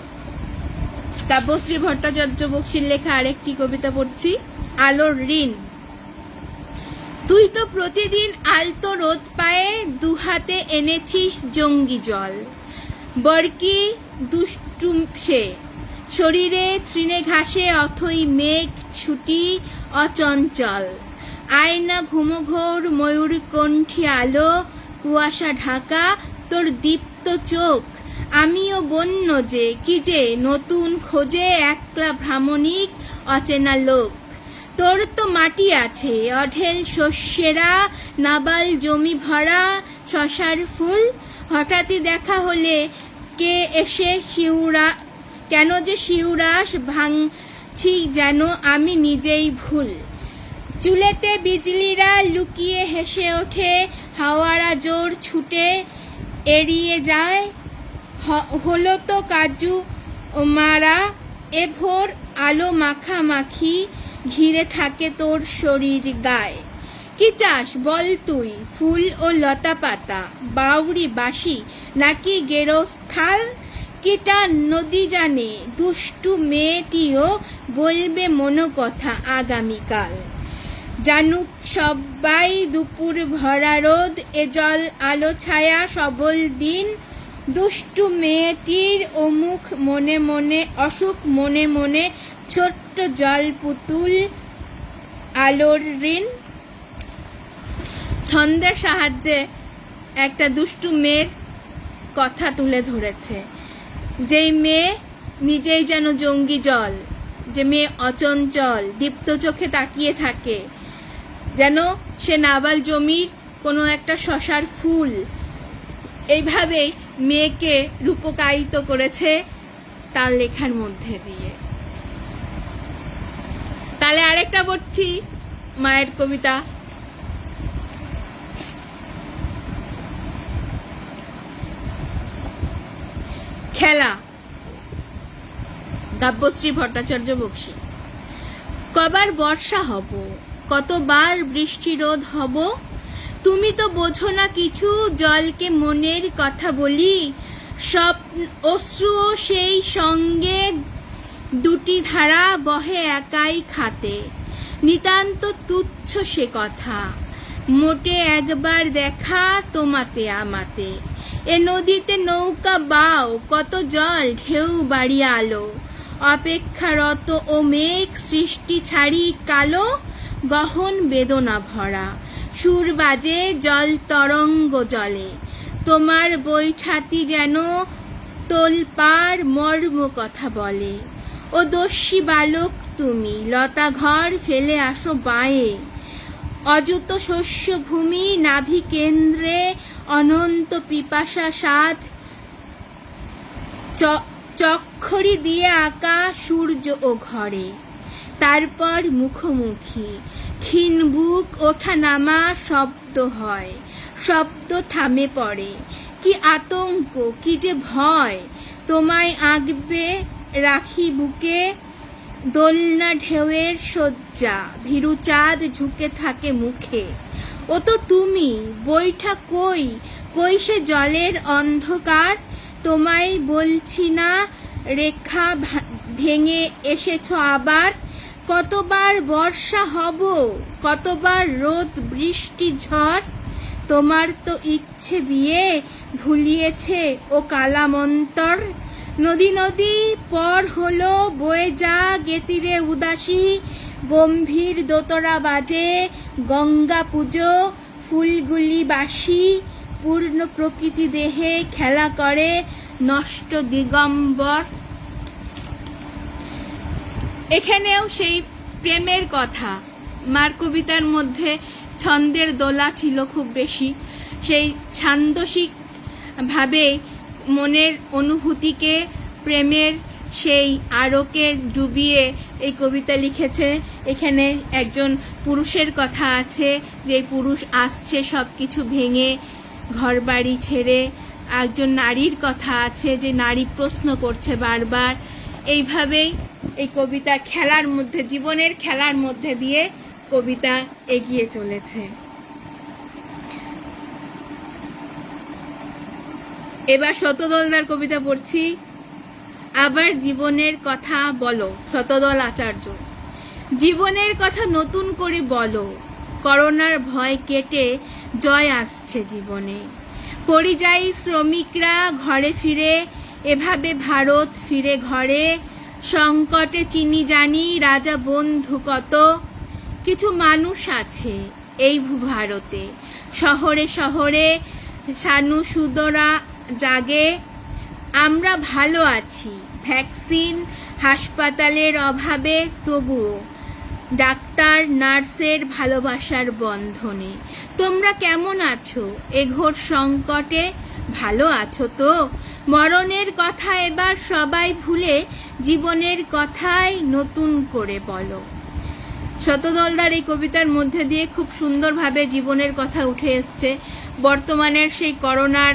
কাব্যশ্রী ভট্টাচার্য বক্সির লেখা আরেকটি কবিতা পড়ছি, আলোর ঋণ। তুই তো প্রতিদিন আলতো রোদ পায়ে দুহাতে এনেছিস জঙ্গি জল। বরকি দুষ্টু সে শরীরে তৃণে ঘাসে অথই মেঘ ছুটি অচঞ্চল। আয়না ঘুমঘোর ময়ূরকণ্ঠী আলো, কুয়াশা ঢাকা তোর দীপ্ত চোখ। আমিও বন্য যে কি যে নতুন খোঁজে একলা ভ্রামণিক অচেনা লোক। তোর তো মাটি আছে অঢেল শস্যেরা, নাবাল জমি ভরা শশার ফুল। হঠাৎই দেখা হলে কে এসে শিউরা, কেন যে শিউরাস ভাঙছি যেন আমি নিজেই ভুল। চুলেতে বিজলিরা লুকিয়ে হেসে ওঠে, হাওয়ারা জোর ছুটে এড়িয়ে যায়। হলো তো কাজু মারা এ ভোর আলো মাখামাখি, ঘিরে থাকে তোর শরীর গায়ে। কি চাস বল তুই, ফুল ও লতা পাতা, বাউরি বাঁশি নাকি গেরস্থাল? কিটা নদী জানে দুষ্টু মেয়েটিও বলবে মনো কথা আগামীকাল। জানুক সবাই দুপুর ভরা রোদ, এ জল আলো ছায়া সবল দিন, দুষ্টু মেয়েটির অমুখ মনে মনে অসুখ মনে মনে, ছোট্ট জল পুতুল আলোর ঋণ। ছন্দের সাহায্যে একটা দুষ্টু মেয়ের কথা তুলে ধরেছে, যেই মেয়ে নিজেই যেন জঙ্গি জল, যে মেয়ে অচঞ্চল, দীপ্ত চোখে তাকিয়ে থাকে, যেন সে নাবাল জমির কোনো একটা শশার ফুল। এইভাবেই মেয়েকে রূপকায়িত করেছে তার লেখার মধ্যে দিয়ে। তাহলে আরেকটা পড়ছি মায়ের কবিতা। খেলা, কাব্যশ্রী ভট্টাচার্য বক্সী। কবার বর্ষা হব, কতবার বৃষ্টি রোধ হব, তুমি তো বোঝো না কিছু, জলকে মনের কথা বলি, সব অশ্রুও সেই সঙ্গে দুটি ধারা বহে একাই খাতে, নিতান্ত তুচ্ছ সে কথা, মোটে একবার দেখা তোমাতে আমাতে, এ নদীতে নৌকা বাও, কত জল ঢেউ বাড়িয়া আলো, অপেক্ষারত ও মেঘ সৃষ্টি ছাড়ি কালো, গহন বেদনা ভরা সুর বাজে জল তরঙ্গ জলে, তোমার বৈঠাতি যেন তোলপার মর্ম কথা বলে, ও দস্যি বালক তুমি লতা ঘর ফেলে আসো বাঁয়ে, অযুত শস্য ভূমি নাভি কেন্দ্রে অনন্ত পিপাসা সাধ, চক্ষরি দিয়ে আঁকা সূর্য ও ঘরে, তারপর মুখোমুখি ক্ষীণ বুক ওঠা নামা শব্দ হয়, শব্দ থামে পড়ে, কি আতঙ্ক কি যে ভয়, তোমায় আঁকবে রাখি বুকে, দোলনা ঢেউয়ের শয্যা ভীরু চাঁদ ঝুঁকে থাকে মুখে, ও তো তুমি বৈঠা কই, কই সে জলের অন্ধকার, তোমায় বলছি না রেখা ভেঙে এসেছ আবার, কতবার বর্ষা হব, কতবার রোদ বৃষ্টি ঝড়, তোমার তো ইচ্ছে বিয়ে ভুলিয়েছে ও কালামন্তর, নদী নদী পর হলো বয়ে যা গেতিরে উদাসী, গম্ভীর দোতরা বাজে গঙ্গা পুজো, ফুলগুলি বাসি, পূর্ণ প্রকৃতি দেহে খেলা করে নষ্ট দিগম্বর। এখানেও সেই প্রেমের কথা, মার কবিতার মধ্যে ছন্দের দোলা ছিল খুব বেশি, সেই ছান্দসিক ভাবে মনের অনুভূতিকে প্রেমের সেই আরোকে ডুবিয়ে এই কবিতা লিখেছে। এখানে একজন পুরুষের কথা আছে, যে পুরুষ আসছে সব কিছু ভেঙে ঘরবাড়ি ছেড়ে, একজন নারীর কথা আছে যে নারী প্রশ্ন করছে বারবার। এইভাবেই এই কবিতা খেলার মধ্যে, জীবনের খেলার মধ্যে দিয়ে কবিতা এগিয়ে চলেছে। এবার শতদলদার কবিতা পড়ছি। আবার জীবনের কথা বলো, শতদল আচার্য। জীবনের কথা নতুন করে বলো, করোনার ভয় কেটে জয় আসছে জীবনে, পরিযায়ী শ্রমিকরা ঘরে ফিরে, এভাবে ভারত ফিরে ঘরে, সংকটে চিনি জানি রাজা বন্ধু কত, কিছু মানুষ আছে এই ভূভারতে, শহরে শহরে সানুসুদরা জাগে, আমরা ভালো আছি ভ্যাকসিন হাসপাতালের অভাবে, তবুও ডাক্তার নার্সের ভালোবাসার বন্ধনে, তোমরা কেমন আছো এ ঘোর সংকটে, ভালো আছো তো? মরণের কথা এবার সবাই ভুলে জীবনের কথাই নতুন করে বলো। শতদলদার এই কবিতার মধ্যে দিয়ে খুব সুন্দরভাবে জীবনের কথা উঠে এসছে, বর্তমানের সেই করোনার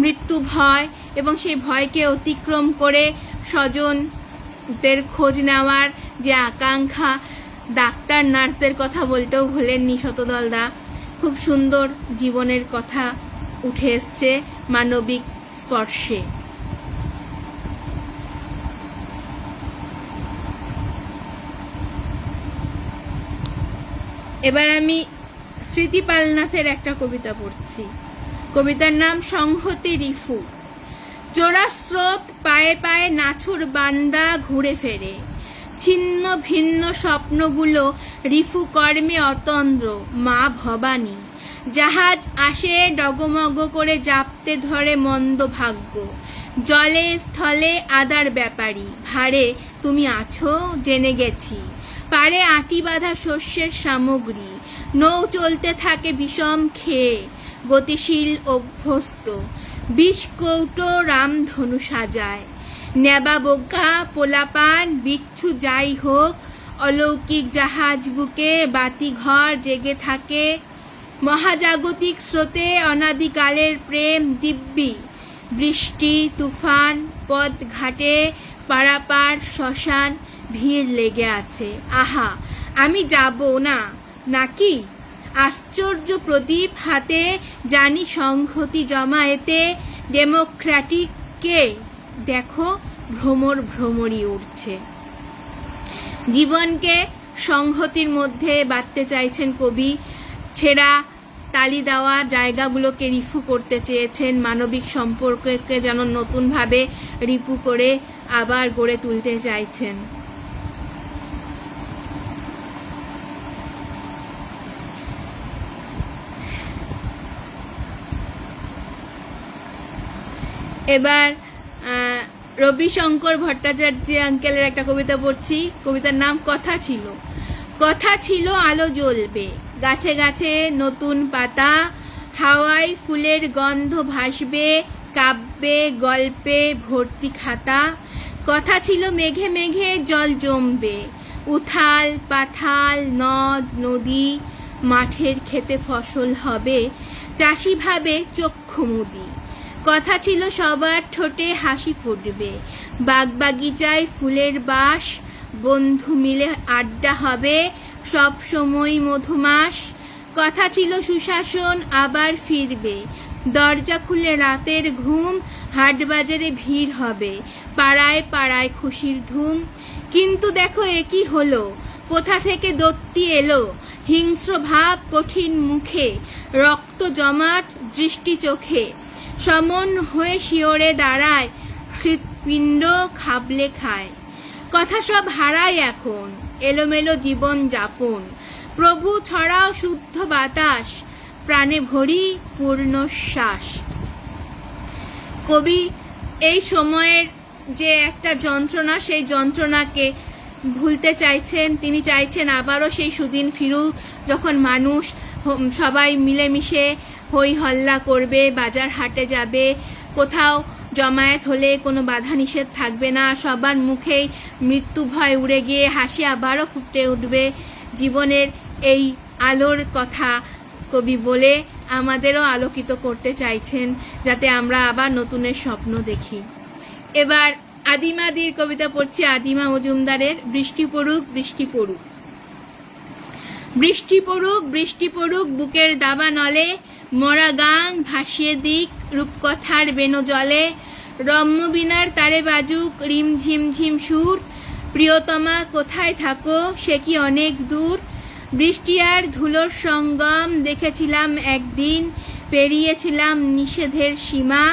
মৃত্যু ভয় এবং সেই ভয়কে অতিক্রম করে স্বজনদের খোঁজ নেওয়ার যে আকাঙ্ক্ষা, ডাক্তার নার্সদের কথা বলতেও ভোলেননি শতদলদা। খুব সুন্দর জীবনের কথা উঠে এসছে মানবিক স্পর্শে। এবার আমি স্মৃতি পালনাথের একটা কবিতা পড়ছি। কবিতার নাম সংহতি রিফু। চোরা স্রোত পায়ে পায়ে নাছুর বান্দা ঘুরে ফেরে, ছিন্ন ভিন্ন স্বপ্নগুলো রিফু কর্মে অতন্দ্র মা ভবানী। জাহাজ আসে ডগমগ করে জাপতে ধরে মন্দ ভাগ্য, জলে স্থলে আদার ব্যাপারী ভারে তুমি আছো জেনে গেছি। পারে আটি বাঁধা শস্যের সামগ্রী, নৌ চলতে থাকে বিষম খেয়ে, গতিশীল অভ্যস্ত বিষ কৌটো রামধনু সাজায়। নেবা বোকা পোলাপান বিচ্ছু যাই হোক, অলৌকিক জাহাজ বুকে বাতিঘর জেগে থাকে। মহাজাগতিক স্রোতে অনাদিকালের প্রেম দিব্যি, বৃষ্টি তুফান পথ ঘাটে পারাপার শ্মশান ভিড় লেগে আছে। আহা আমি যাব না নাকি? আশ্চর্য প্রদীপ হাতে জানি সংহতি জমায়েতে, ডেমোক্র্যাটিককে দেখো ভ্রমর ভ্রমরই উঠছে। জীবনকে সংহতির মধ্যে বাঁধতে চাইছেন কবি, ছেঁড়া তালি দেওয়া জায়গাগুলোকে রিফু করতে চেয়েছেন, মানবিক সম্পর্ককে যেন নতুনভাবে রিপু করে আবার গড়ে তুলতে চাইছেন। এবার রবিশঙ্কর ভট্টাচার্য আঙ্কেলের একটা কবিতা পড়ছি। কবিতার নাম কথা ছিল। কথা ছিল আলো জ্বলবে, গাছে গাছে নতুন পাতা, হাওয়ায় ফুলের গন্ধ ভাসবে, কাব্যে গল্পে ভর্তি খাতা। কথা ছিল মেঘে মেঘে জল জমবে, উথাল পাথাল নদ নদী, মাঠের খেতে ফসল হবে, চাষি ভাবে চক্ষু মুদি। কথা ছিল সবার ঠোঁটে হাসি ফুটবে, বাগবাগিচায় ফুলের বাস, বন্ধু মিলে আড্ডা হবে, সব সময় মধুমাস। কথা ছিল সুশাসন আবার ফিরবে, দরজা খুলে রাতের ঘুম, হাট বাজারে ভিড় হবে, পাড়ায় পাড়ায় খুশির ধুম। কিন্তু দেখো একই হলো, কোথা থেকে দত্তি এলো, হিংস্র ভাব কঠিন মুখে, রক্ত জমাট দৃষ্টি চোখে, সমন হয়ে শিওরে দাঁড়ায়, হৃৎপিণ্ড খাবলে খায়। কথা সব হারায় এখন, এলোমেলো জীবন যাপন, প্রভু ছড়াও শুদ্ধ বাতাস, প্রাণে ভরি পূর্ণ শ্বাস। কবি এই সময়ের যে একটা যন্ত্রণা, সেই যন্ত্রণাকে ভুলতে চাইছেন। তিনি চাইছেন আবারও সেই সুদিন ফিরুক, যখন মানুষ সবাই মিলেমিশে হই হল্লা করবে, বাজার হাটে যাবে, কোথাও জমায়েত হলে কোনো বাধা নিষেধ থাকবে না, সবার মুখেই মৃত্যু ভয় উড়ে গিয়ে হাসি আবারও ফুটে উঠবে। জীবনের এই আলোর কথা কবি বলে আমাদেরও আলোকিত করতে চাইছেন, যাতে আমরা আবার নতুনের স্বপ্ন দেখি। এবার আদিমাদির কবিতা পড়ছি, আদিমা মজুমদারের বৃষ্টি পড়ুক বৃষ্টি পড়ুক। বৃষ্টি পড়ুক বৃষ্টি পড়ুক বুকের দাবা নলে, মরা গাং ভাসিয়ে দিক রূপকথার বেনো জলে, রম্যবীণার তারে বাজুক রিম ঝিম ঝিম সুর, প্রিয়তমা কোথায় থাকো সে কি অনেক দূর। বৃষ্টি আর ধুলোর সঙ্গম দেখেছিলাম একদিন, পেরিয়েছিলাম নিষেধের সীমা,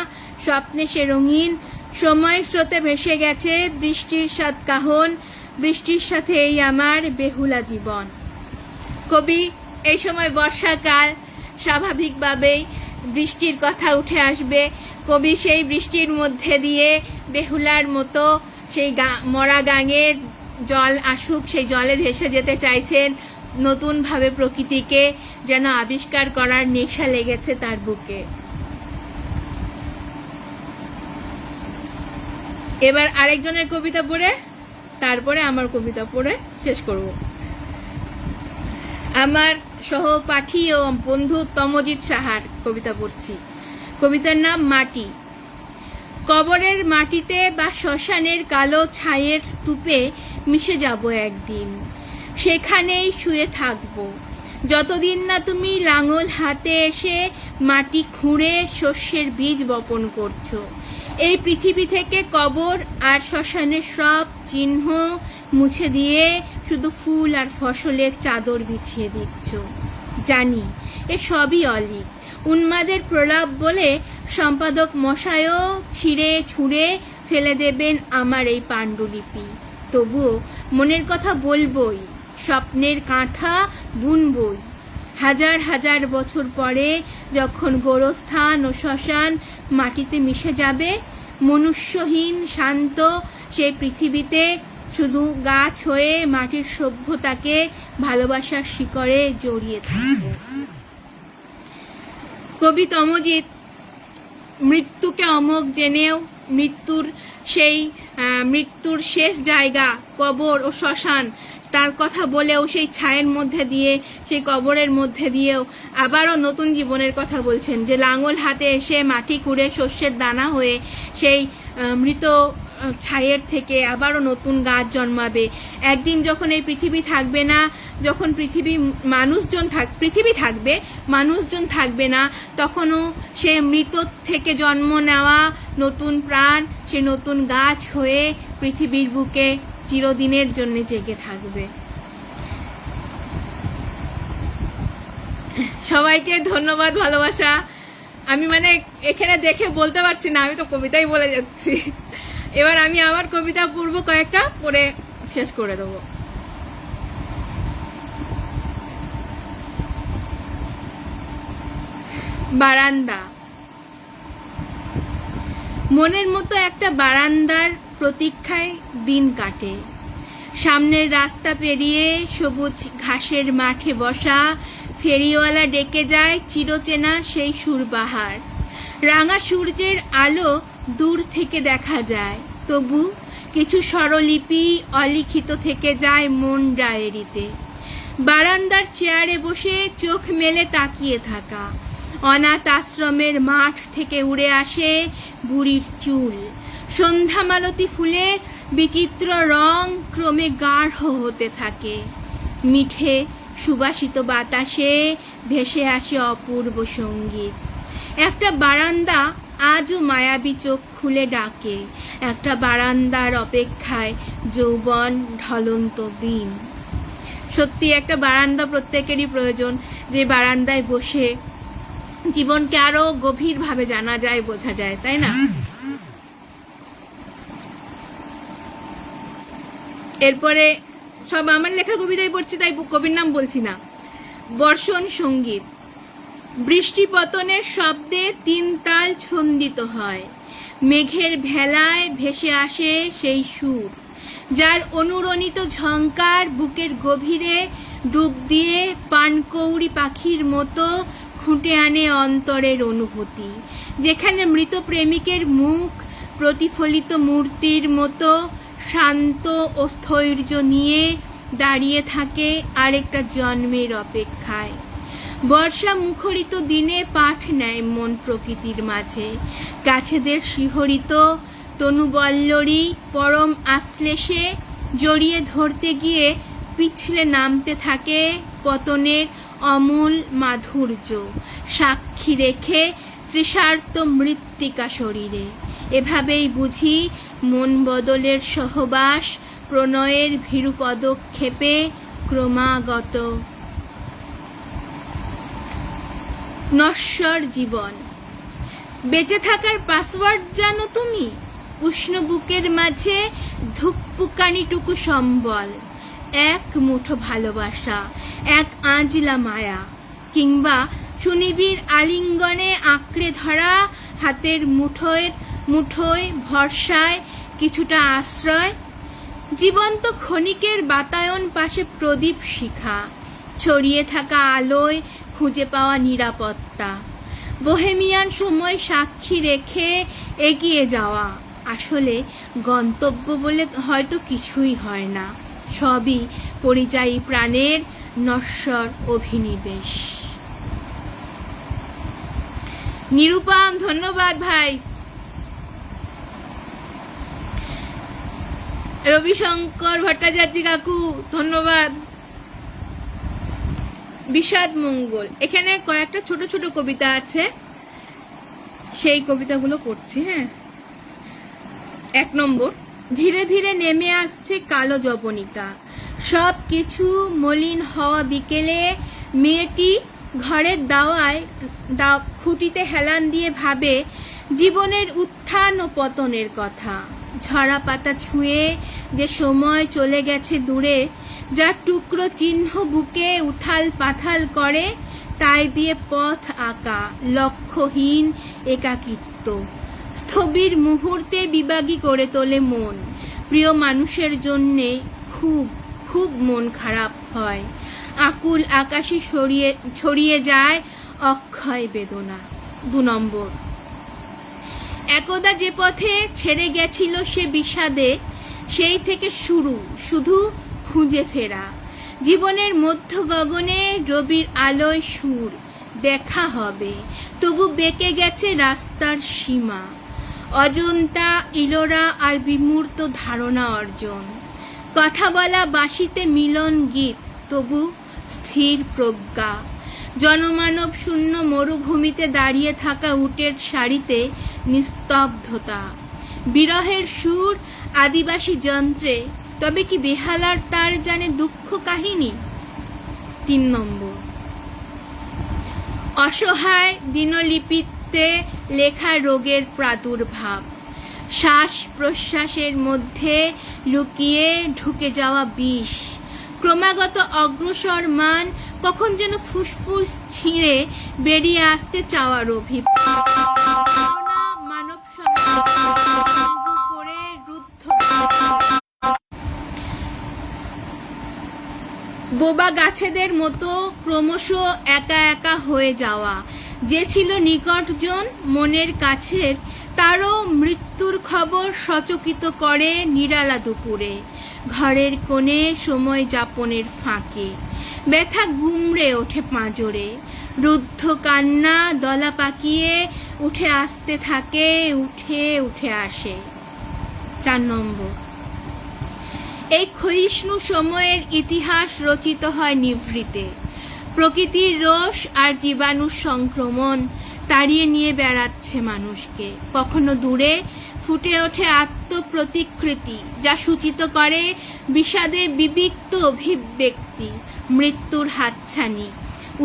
স্বপ্নে সে রঙিন, সময় স্রোতে ভেসে গেছে বৃষ্টির সাথ কাহন, বৃষ্টির সাথে এই আমার বেহুলা জীবন। কবি এই সময় বর্ষাকাল, স্বাভাবিকভাবেই বৃষ্টির কথা উঠে আসবে। কবি সেই বৃষ্টির মধ্যে দিয়ে বেহুলার মতো সেই মরা গাঙের জল আসুক, সেই জলে ভেসে যেতে চাইছেন। নতুনভাবে প্রকৃতিকে যেন আবিষ্কার করার নেশা লেগেছে তার বুকে। এবার আরেকজনের কবিতা পড়ে তারপরে আমার কবিতা পড়ে শেষ করব। আমার সহপাঠী ও বন্ধু তমজিৎ সাহার কবিতা পড়ছি। কবিতার নাম মাটি। কবরের মাটিতে বা শ্মশানের কালো ছাইয়ের স্তূপে মিশে যাব একদিন, সেখানেই শুয়ে থাকব যতদিন না তুমি লাঙল হাতে এসে মাটি খুঁড়ে শস্যের বীজ বপন করছো। এই পৃথিবী থেকে কবর আর শ্মশানের সব চিহ্ন মুছে দিয়ে শুধু ফুল আর ফসলের চাদর বিছিয়ে দিচ্ছ। জানি এ সবই অলিক, উন্মাদের প্রলাপ বলে সম্পাদক মশাইও ছিঁড়ে ছুঁড়ে ফেলে দেবেন আমার এই পাণ্ডুলিপি। তবুও মনের কথা বলবই, স্বপ্নের কাঁথা বুনবই। হাজার হাজার বছর পরে যখন গোরস্থান ও শ্মশান মাটিতে মিশে যাবে, মনুষ্যহীন শান্ত সেই পৃথিবীতে শুধু গাছ হয়ে মাটির সভ্যতাকে ভালোবাসার শিকড়ে জড়িয়ে থাকবে। কবি তমজিৎ মৃত্যুকে অমোঘ জেনেও মৃত্যুর শেষ জায়গা কবর ও শ্মশান তার কথা বলেও সেই ছায়ের মধ্যে দিয়ে, সেই কবরের মধ্যে দিয়েও আবারও নতুন জীবনের কথা বলছেন, যে লাঙল হাতে এসে মাটি কুড়ে শস্যের দানা হয়ে সেই মৃত ছায়ের থেকে আবারও নতুন গাছ জন্মাবে। একদিন যখন এই পৃথিবী থাকবে না, যখন পৃথিবী থাকবে, মানুষজন থাকবে না, তখনও সে মৃত থেকে জন্ম নেওয়া নতুন প্রাণ, সে নতুন গাছ হয়ে পৃথিবীর বুকে চিরদিনের জন্য জেগে থাকবে। সবাইকে ধন্যবাদ, ভালোবাসা। আমি এখানে দেখে বলতে পারছি না, আমি তো কবিতাই বলে যাচ্ছি। এবার আমি আমার কবিতা পূর্ব কয়েকটা পড়ে শেষ করে দেব। বারান্দা। মনের মতো একটা বারান্দার প্রতীক্ষায় দিন কাটে। সামনের রাস্তা পেরিয়ে সবুজ ঘাসের মাঠে বসা ফেরিওয়ালা ডেকে যায় চিরচেনা সেই সুরবাহার। রাঙা সূর্যের আলো দূর থেকে দেখা যায়, তবু কিছু স্বরলিপি অলিখিত থেকে যায় মন ডায়েরিতে। বারান্দার চেয়ারে বসে চোখ মেলে তাকিয়ে থাকা। অনাথ আশ্রমের মাঠ থেকে উড়ে আসে বুড়ির চুল। সন্ধ্যামালতী ফুলের বিচিত্র রং ক্রমে গাঢ় হতে থাকে। মিঠে সুবাসিত বাতাসে ভেসে আসে অপূর্ব সঙ্গীত। একটা বারান্দা আজও মায়াবী চোখ খুলে ডাকে। একটা বারান্দার অপেক্ষায় যৌবন ঢলন্ত দিন। সত্যি একটা বারান্দা প্রত্যেকেরই প্রয়োজন, যে বারান্দায় বসে জীবনকে আরো গভীরভাবে জানা যায়, বোঝা যায়, তাই না? এরপরে সব আমার লেখা কবিতাই পড়ছি, তাই কবির নাম বলছি না। বর্ষণ সঙ্গীত। বৃষ্টি পতনের শব্দে তিন তাল ছন্দিত হয়। মেঘের ভেলায় ভেসে আসে সেই সুর, যার অনুরণিত ঝংকার বুকের গভীরে ডুব দিয়ে পানকৌড়ি পাখির মতো খুঁটে আনে অন্তরের অনুভূতি। যেখানে মৃত প্রেমিকের মুখ প্রতিফলিত মূর্তির মতো শান্ত ও স্থৈর্য নিয়ে দাঁড়িয়ে থাকে আরেকটা জন্মের অপেক্ষায়। বর্ষা মুখরিত দিনে পাঠ নেয় মন প্রকৃতির মাঝে। গাছেদের শিহরিত তনুবল্লরী পরম আশ্লেষে জড়িয়ে ধরতে গিয়ে পিছলে নামতে থাকে পতনের অমূল মাধুর্য, সাক্ষী রেখে তৃষার্ত মৃত্তিকা শরীরে। এভাবেই বুঝি মন বদলের সহবাস, প্রণয়ের ভীরু পদক্ষেপে ক্রমাগত। নশ্বর জীবন। বেঁচে থাকার পাসওয়ার্ড জানো তুমি? উষ্ণ বুকের মাঝে ধুকপুকানিটুকু সম্বল, এক মুঠো ভালোবাসা, এক আঁজলা মায়া, কিংবা সুনিবিড় আলিঙ্গনে আঁকড়ে ধরা হাতের মুঠোয় ভরসায় কিছুটা আশ্রয়। জীবন্ত ক্ষণিকের বাতায়ন পাশে প্রদীপ শিখা, ছড়িয়ে থাকা আলোয় খুঁজে পাওয়া নিরাপত্তা। বোহেমিয়ান সময় সাক্ষী রেখে এগিয়ে যাওয়া। আসলে গন্তব্য বলে হয়তো কিছুই হয় না, সবই পরিযায়ী প্রাণের নশ্বর অভিনিবেশ। নিরুপম, ধন্যবাদ ভাই। রবিশঙ্কর ভট্টাচার্য কাকু, ধন্যবাদ। বিষাদ মঙ্গল। এখানে কয়েকটা ছোট ছোট কবিতা আছে, সেই কবিতাগুলো পড়ছি। হ্যাঁ, 1 নম্বর। ধীরে ধীরে নেমে আসছে কালো জবনিকা, সব কিছু মলিন হওয়া বিকেলে মেয়েটি ঘরের খুঁটিতে হেলান দিয়ে ভাবে জীবনের উত্থান ও পতনের কথা। ঝরা পাতা ছুঁয়ে যে সময় চলে গেছে দূরে, যার টুকরো চিহ্ন বুকে উথাল পাথাল করে, তাই দিয়ে পথ আঁকা লক্ষ্যহীন একাকিত্ব স্থবির মুহূর্তে বিবাগী করে তোলে মন। প্রিয় মানুষের জন্যে খুব খুব মন খারাপ হয়, আকুল আকাশে ছড়িয়ে যায় অক্ষয় বেদনা। 2 নম্বর, একদা যে পথে ছেড়ে গেছিল সে বিষাদে, সেই থেকে শুধু খুঁজে ফেরা। জীবনের মধ্য গগনে রবির আলোয় সুর, দেখা হবে, তবু বেঁকে গেছে রাস্তার সীমা। অজন্তা ইলোরা আর বিমূর্ত ধারণা অর্জন, কথা বলা বাঁশিতে মিলন গীত, তবু স্থির প্রজ্ঞা। জনমানব শূন্য মরুভূমিতে দাঁড়িয়ে থাকা উটের সারিতে নিস্তব্ধতা। বিরহের সুর আদিবাসী যন্ত্রে, তবে কি বেহালার তার জানে দুঃখ কাহিনী? 3 নম্বর, অসহায় দিনলিপিতে লেখা রোগের প্রাদুর্ভাব, শ্বাস প্রশ্বাসের মধ্যে লুকিয়ে ঢুকে যাওয়া বিষ, ক্রমাগত অগ্রসর মান, কখন যেন ফুসফুস ছিঁড়ে বেরিয়ে আসতে চাওয়ার মানব করে রুদ্ধ বোবা গাছেদের মতো ক্রমশ একা একা হয়ে যাওয়া। যে ছিল নিকটজন মনের কাছের, তারও মৃত্যুর খবর সচকিত করে নিরালা দুপুরে। ঘরের কোণে সময় যাপনের ফাঁকে ব্যথা গুমড়ে ওঠে পাঁজরে, রুদ্ধ কান্না দলা পাকিয়ে উঠে আসতে থাকে, উঠে আসে। 4 নম্বর, এই ক্ষয়িষ্ণু সময়ের ইতিহাস রচিত হয় নিভৃতে। প্রকৃতির রোষ আর জীবাণু সংক্রমণ তাড়িয়ে নিয়ে বেড়াচ্ছে মানুষকে। কখনো দূরে ফুটে ওঠে আত্মপ্রতিকৃতি, যা সূচিত করে বিষাদে বিবিক্ত অভিব্যক্তি, মৃত্যুর হাতছানি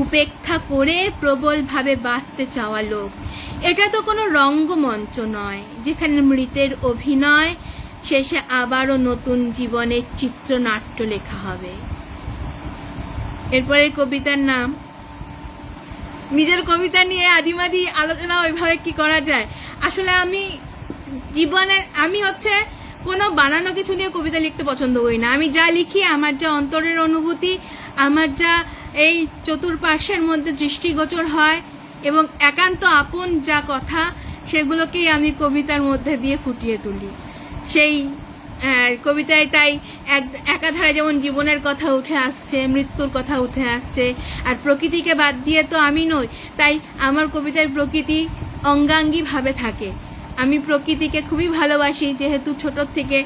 উপেক্ষা করে প্রবলভাবে বাঁচতে চাওয়া লোক। এটা তো কোনো রঙ্গমঞ্চ নয়, যেখানে মৃতের অভিনয় শেষে আবারও নতুন জীবনের চিত্রনাট্য লেখা হবে। এরপরে কবিতার নাম। নিজের কবিতা নিয়ে আদিমাদি আলোচনা ওইভাবে কি করা যায়? আসলে আমি হচ্ছে কোনো বানানো কিছু নিয়ে কবিতা লিখতে পছন্দ করি না। আমি যা লিখি, আমার যা অন্তরের অনুভূতি, আমার যা এই চতুর্পার্শ্বের মধ্যে দৃষ্টিগোচর হয় এবং একান্ত আপন যা কথা, সেগুলোকেই আমি কবিতার মধ্যে দিয়ে ফুটিয়ে তুলি। সেই কবিতায় তাই একাধারে যেমন জীবনের কথা উঠে আসছে, মৃত্যুর কথা উঠে আসছে, আর প্রকৃতিকে বাদ দিয়ে তো আমি নই, তাই আমার কবিতায় প্রকৃতি অঙ্গাঙ্গিভাবে থাকে। আমি প্রকৃতিকে খুবই ভালোবাসি, যেহেতু ছোট থেকে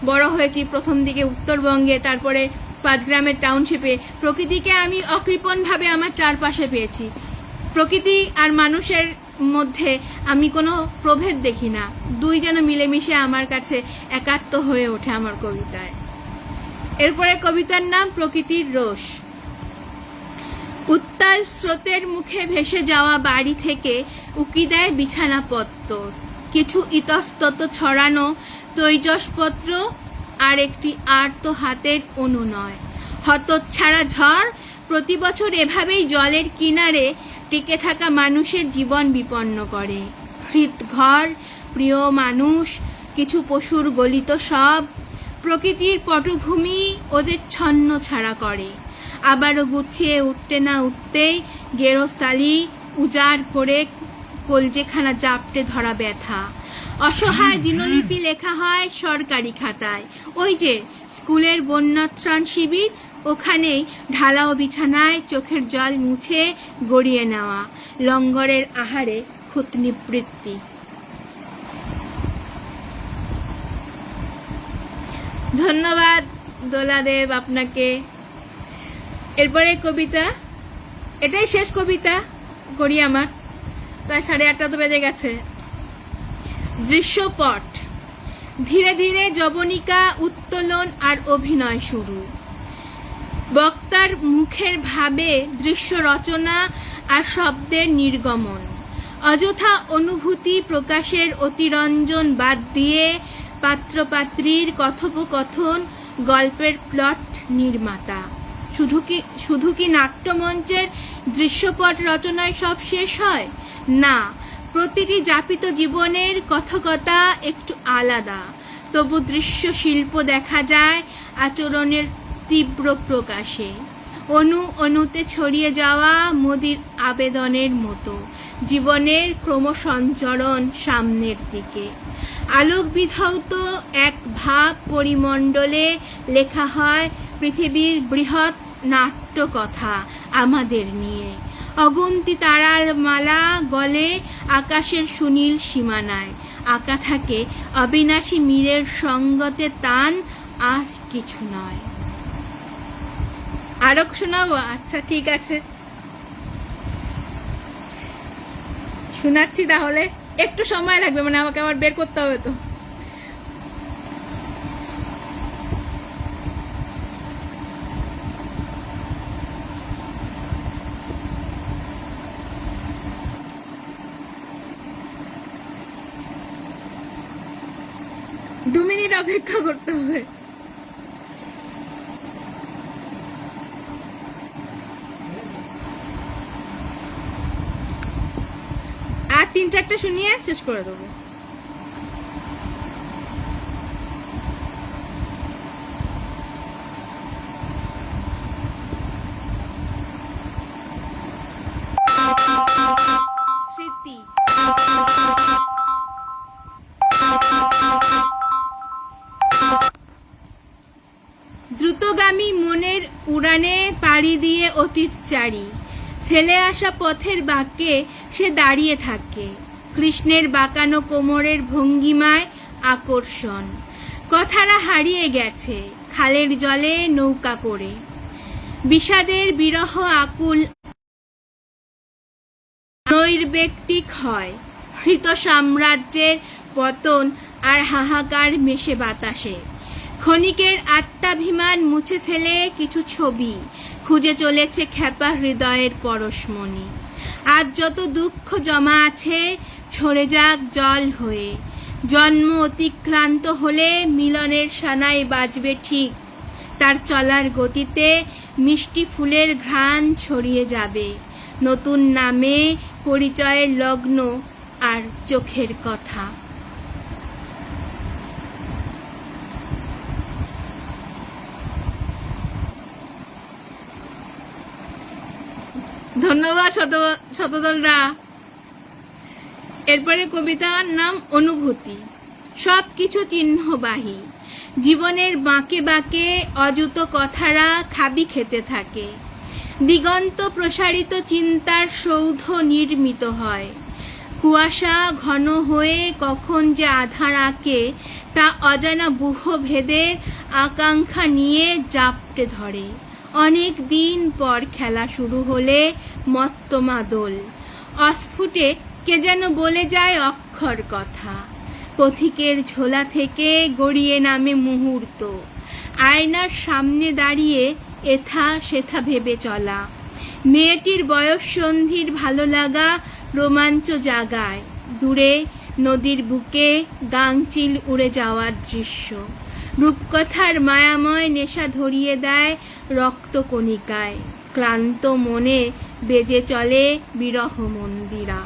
বড় হয়েছি প্রথম দিকে উত্তরবঙ্গে, তারপরে 5 গ্রামের টাউনশিপে। প্রকৃতিকে আমি অকৃপণভাবে আমার চারপাশে পেয়েছি। প্রকৃতি আর মানুষের মধ্যে আমি কোনো প্রভেদ দেখি না, দুই যেন মিলেমিশে আমার কাছে একাত্ম হয়ে ওঠে আমার কবিতায়। এরপরে কবিতার নাম প্রকৃতির রোষ। উত্তাল স্রোতের মুখে ভেসে যাওয়া বাড়ি থেকে উকি দেয় বিছানাপত্তর, কিছু ইতস্তত ছড়ানো তৈজসপত্র, আর একটি আর্ত হাতের অনুনয়। হতচ্ছাড়া ঝড় প্রতি বছর এভাবেই জলের কিনারে টিকে থাকা মানুষের জীবন বিপন্ন করে। হৃদঘর, প্রিয় মানুষ, কিছু পশুর গলিত সব, প্রকৃতির পটভূমি ওদের ছন্ন ছাড়া করে। আবারও গুছিয়ে উঠতে না উঠতেই গেরস্তালি উজাড় করে কলজেখানা জাপটে ধরা ব্যথা। অসহায় দিনলিপি লেখা হয় সরকারি খাতায়। ওই যে স্কুলের বন্যাত্রাণ শিবির, ওখানেই ঢালাও বিছানায় চোখের জল মুছে গড়িয়ে নেওয়া লঙ্গরের আহারে ক্ষুতনিবৃত্তি। ধন্যবাদ দোলাদেব আপনাকে। এরপরে কবিতা, এটাই শেষ কবিতা করি আমার, প্রায় 8:30 তো বেজে গেছে। দৃশ্যপট। ধীরে ধীরে যবনিকা উত্তোলন আর অভিনয় শুরু। বক্তার মুখের ভাবে দৃশ্য রচনা আর শব্দের নির্গমন, অযথা অনুভূতি প্রকাশের অতিরঞ্জন বাদ দিয়ে পাত্রপাত্রীর কথোপকথন, গল্পের প্লট নির্মাতা। শুধু কি নাট্যমঞ্চের দৃশ্যপট রচনায় সব শেষ হয়? না, প্রতিটি যাপিত জীবনের কথকতা একটু আলাদা, তবু দৃশ্য শিল্প দেখা যায় আচরণের তীব্র প্রকাশে, অনুতে ছড়িয়ে যাওয়া মোদির আবেদনের মতো জীবনের ক্রমসঞ্চরণ সামনের দিকে। আলোক বিধৌত এক ভাব পরিমণ্ডলে লেখা হয় পৃথিবীর বৃহৎ নাট্যকথা আমাদের নিয়ে। অগুন্তি তারার মালা গলে আকাশের সুনীল সীমানায় আঁকা থাকে অবিনাশী মীরের সঙ্গতে টান, আর কিছু নয়। আরো শোনাবো? আচ্ছা ঠিক আছে, শোনাচ্ছি তাহলে। একটু সময় লাগবে, মানে আমাকে আবার বের করতে হবে তো। দু মিনিট অপেক্ষা করতে হবে। আর 3-4টা শুনিয়ে শেষ করে দেবো। স্মৃতি। দ্রুতগামী মনের উড়ানে পাড়ি দিয়ে অতীত চারি, ফেলে আসা পথের বাঁকে সে দাঁড়িয়ে থাকে। কৃষ্ণের বাঁকানো কোমরের ভঙ্গিমায় আকর্ষণ, কথারা হারিয়ে গেছে খালের জলে নৌকা করে। বিষাদের বিরহ আকুল নৈর্ব্যক্তিক হয়, হৃত সাম্রাজ্যের পতন আর হাহাকার মেশে বাতাসে। ক্ষণিকের আত্মাভিমান মুছে ফেলে কিছু ছবি খুঁজে চলেছে খ্যাপা হৃদয়ের পরশমণি। আজ যত দুঃখ জমা আছে ঝরে যাক জল হয়ে। জন্ম অতিক্রান্ত হলে মিলনের সানাই বাজবে ঠিক, তার চলার গতিতে মিষ্টি ফুলের ঘ্রাণ ছড়িয়ে যাবে। নতুন নামে পরিচয়ের লগ্ন আর চোখের কথা। ধন্যবাদ শতদলরা। এরপরে কবিতার নাম অনুভূতি। সব কিছু চিহ্নবাহী, জীবনের বাঁকে বাঁকে অযুত কথারা খাবি খেতে থাকে। দিগন্ত প্রসারিত চিন্তার সৌধ নির্মিত হয়। কুয়াশা ঘন হয়ে কখন যে আধার আঁকে তা অজানা বুহ ভেদের আকাঙ্ক্ষা নিয়ে জাপটে ধরে। অনেক দিন পর খেলা শুরু হলে মত্তমা দোল, অস্ফুটে কে যেন বলে যায় অক্ষর কথা। পথিকের ঝোলা থেকে গড়িয়ে নামে মুহূর্ত, আয়নার সামনে দাঁড়িয়ে এথা সেথা ভেবে চলা। মেয়েটির বয়স সন্ধির ভালো লাগা রোমাঞ্চ জাগায়। দূরে নদীর বুকে গাংচিল উড়ে যাওয়ার দৃশ্য রূপকথার মায়াময় নেশা ধরিয়ে দেয় রক্তকণিকায়। ক্লান্ত মনে বেজে চলে বিরহ মন্দিরা।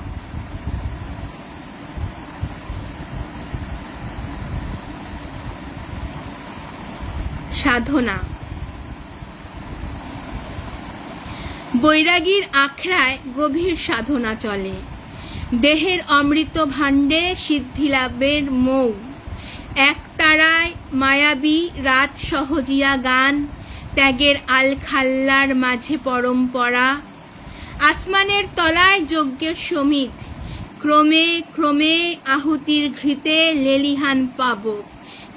সাধনা। বৈরাগীর আখড়ায় গভীর সাধনা চলে। দেহের অমৃত ভাণ্ডে সিদ্ধিলাভের মৌ। একতারায় মায়াবী রাত সহজিয়া গান, ত্যাগের আলখাল্লার মাঝে পরম্পরা। আসমানের তলায় যজ্ঞের সমিত, ক্রমে ক্রমে আহুতির ঘৃতে লেলিহান পাবক।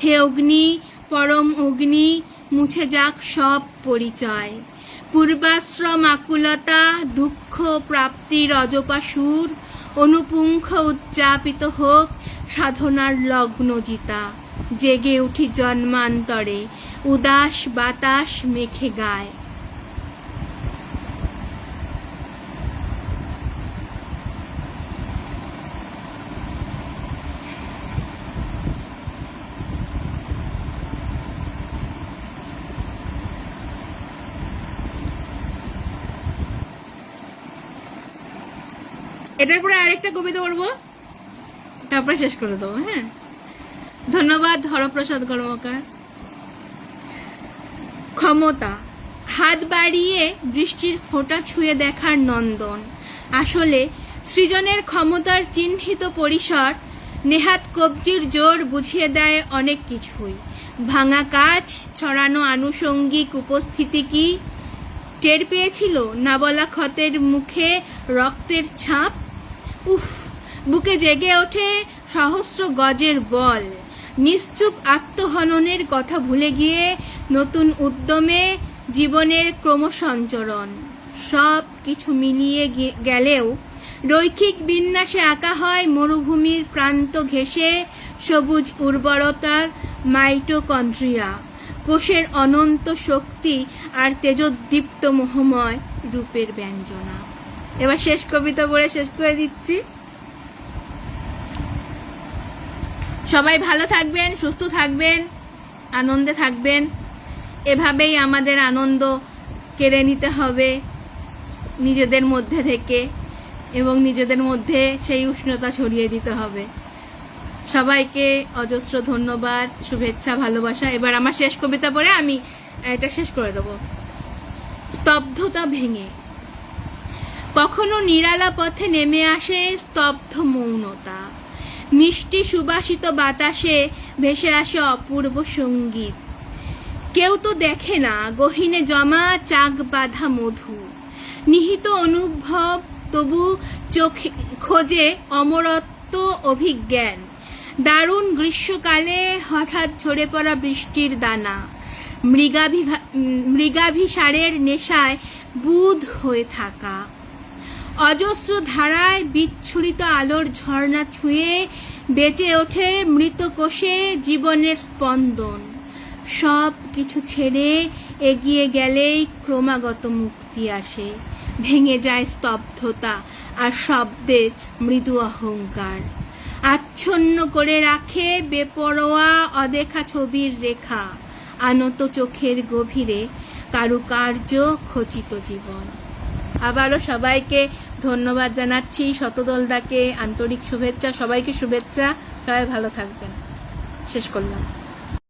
হে অগ্নি, পরম অগ্নি, মুছে যাক সব পরিচয়। পূর্বাশ্রম আকুলতা, দুঃখ প্রাপ্তির অজপা সুর। অনুপুঙ্খ উদযাপিত হোক সাধনার লগ্ন জিতা। জেগে উঠি জন্মান্তরে, উদাস বাতাস মেখে গায়। এটার পরে আরেকটা কবিতা পড়বো, তারপরে শেষ করে দেবো। হ্যাঁ, ধন্যবাদ হরপ্রসাদ কর্মকার। ক্ষমতা, হাত বাড়িয়ে বৃষ্টির ফোঁটা ছুঁয়ে দেখার নন্দন। আসলে সৃজনের ক্ষমতার চিহ্নিত পরিসর নেহাত কবজির জোর বুঝিয়ে দেয় অনেক কিছুই। ভাঙা কাচ, ছড়ানো আনুষঙ্গিক উপস্থিতি কি টের পেয়েছিল না বলা ক্ষতের মুখে রক্তের ছাপ? উফ, বুকে জেগে ওঠে সহস্র গজের বল। নিশ্চুপ আত্মহননের কথা ভুলে গিয়ে নতুন উদ্যমে জীবনের ক্রমসঞ্চরণ। সব কিছু মিলিয়ে গেলেও রৈখিক বিন্যাসে আঁকা হয় মরুভূমির প্রান্ত ঘেঁষে সবুজ উর্বরতার মাইটোকন্ড্রিয়া, কোষের অনন্ত শক্তি আর তেজোদ্দীপ্ত মোহময় রূপের ব্যঞ্জনা। এবার শেষ কবিতা পড়ে শেষ করে দিচ্ছি। সবাই ভালো থাকবেন, সুস্থ থাকবেন, আনন্দে থাকবেন। এভাবেই আমাদের আনন্দ কেড়ে নিতে হবে নিজেদের মধ্যে থেকে, এবং নিজেদের মধ্যে সেই উষ্ণতা ছড়িয়ে দিতে হবে। সবাইকে অজস্র ধন্যবাদ, শুভেচ্ছা, ভালোবাসা। এবার আমার শেষ কবিতা পড়ে আমি এটা শেষ করে দেবো। স্তব্ধতা ভেঙে কখনো নিরালা পথে নেমে আসে স্তব্ধ মৌনতা। মিষ্টি সুবাসিত বাতাসে ভেসে আসে অপূর্ব সঙ্গীত। কেউ তো দেখে না গহীনে জমা চাক বাঁধা মধু। নিহিত অনুভব তবু চোখে খোঁজে অমরত্ব অভিজ্ঞান। দারুণ গ্রীষ্মকালে হঠাৎ ঝরে পড়া বৃষ্টির দানা মৃগাভিসারের নেশায় বুঁদ হয়ে থাকা। অজস্র ধারায় বিচ্ছুরিত আলোর ঝর্ণা ছুঁয়ে বেঁচে ওঠে মৃত কোষে জীবনের স্পন্দন। সব কিছু ছেড়ে এগিয়ে গেলেই ক্রমাগত মুক্তি আসে। ভেঙে যায় স্তব্ধতা আর শব্দের মৃদু অহংকার। আচ্ছন্ন করে রাখে বেপরোয়া অদেখা ছবির রেখা। আনত চোখের গভীরে কারুকার্য খচিত জীবন। আবারও সবাইকে ধন্যবাদ জানাচ্ছি, শতদলদাকে আন্তরিক শুভেচ্ছা, সবাইকে শুভেচ্ছা। সবাই ভালো থাকবেন। শেষ করলাম।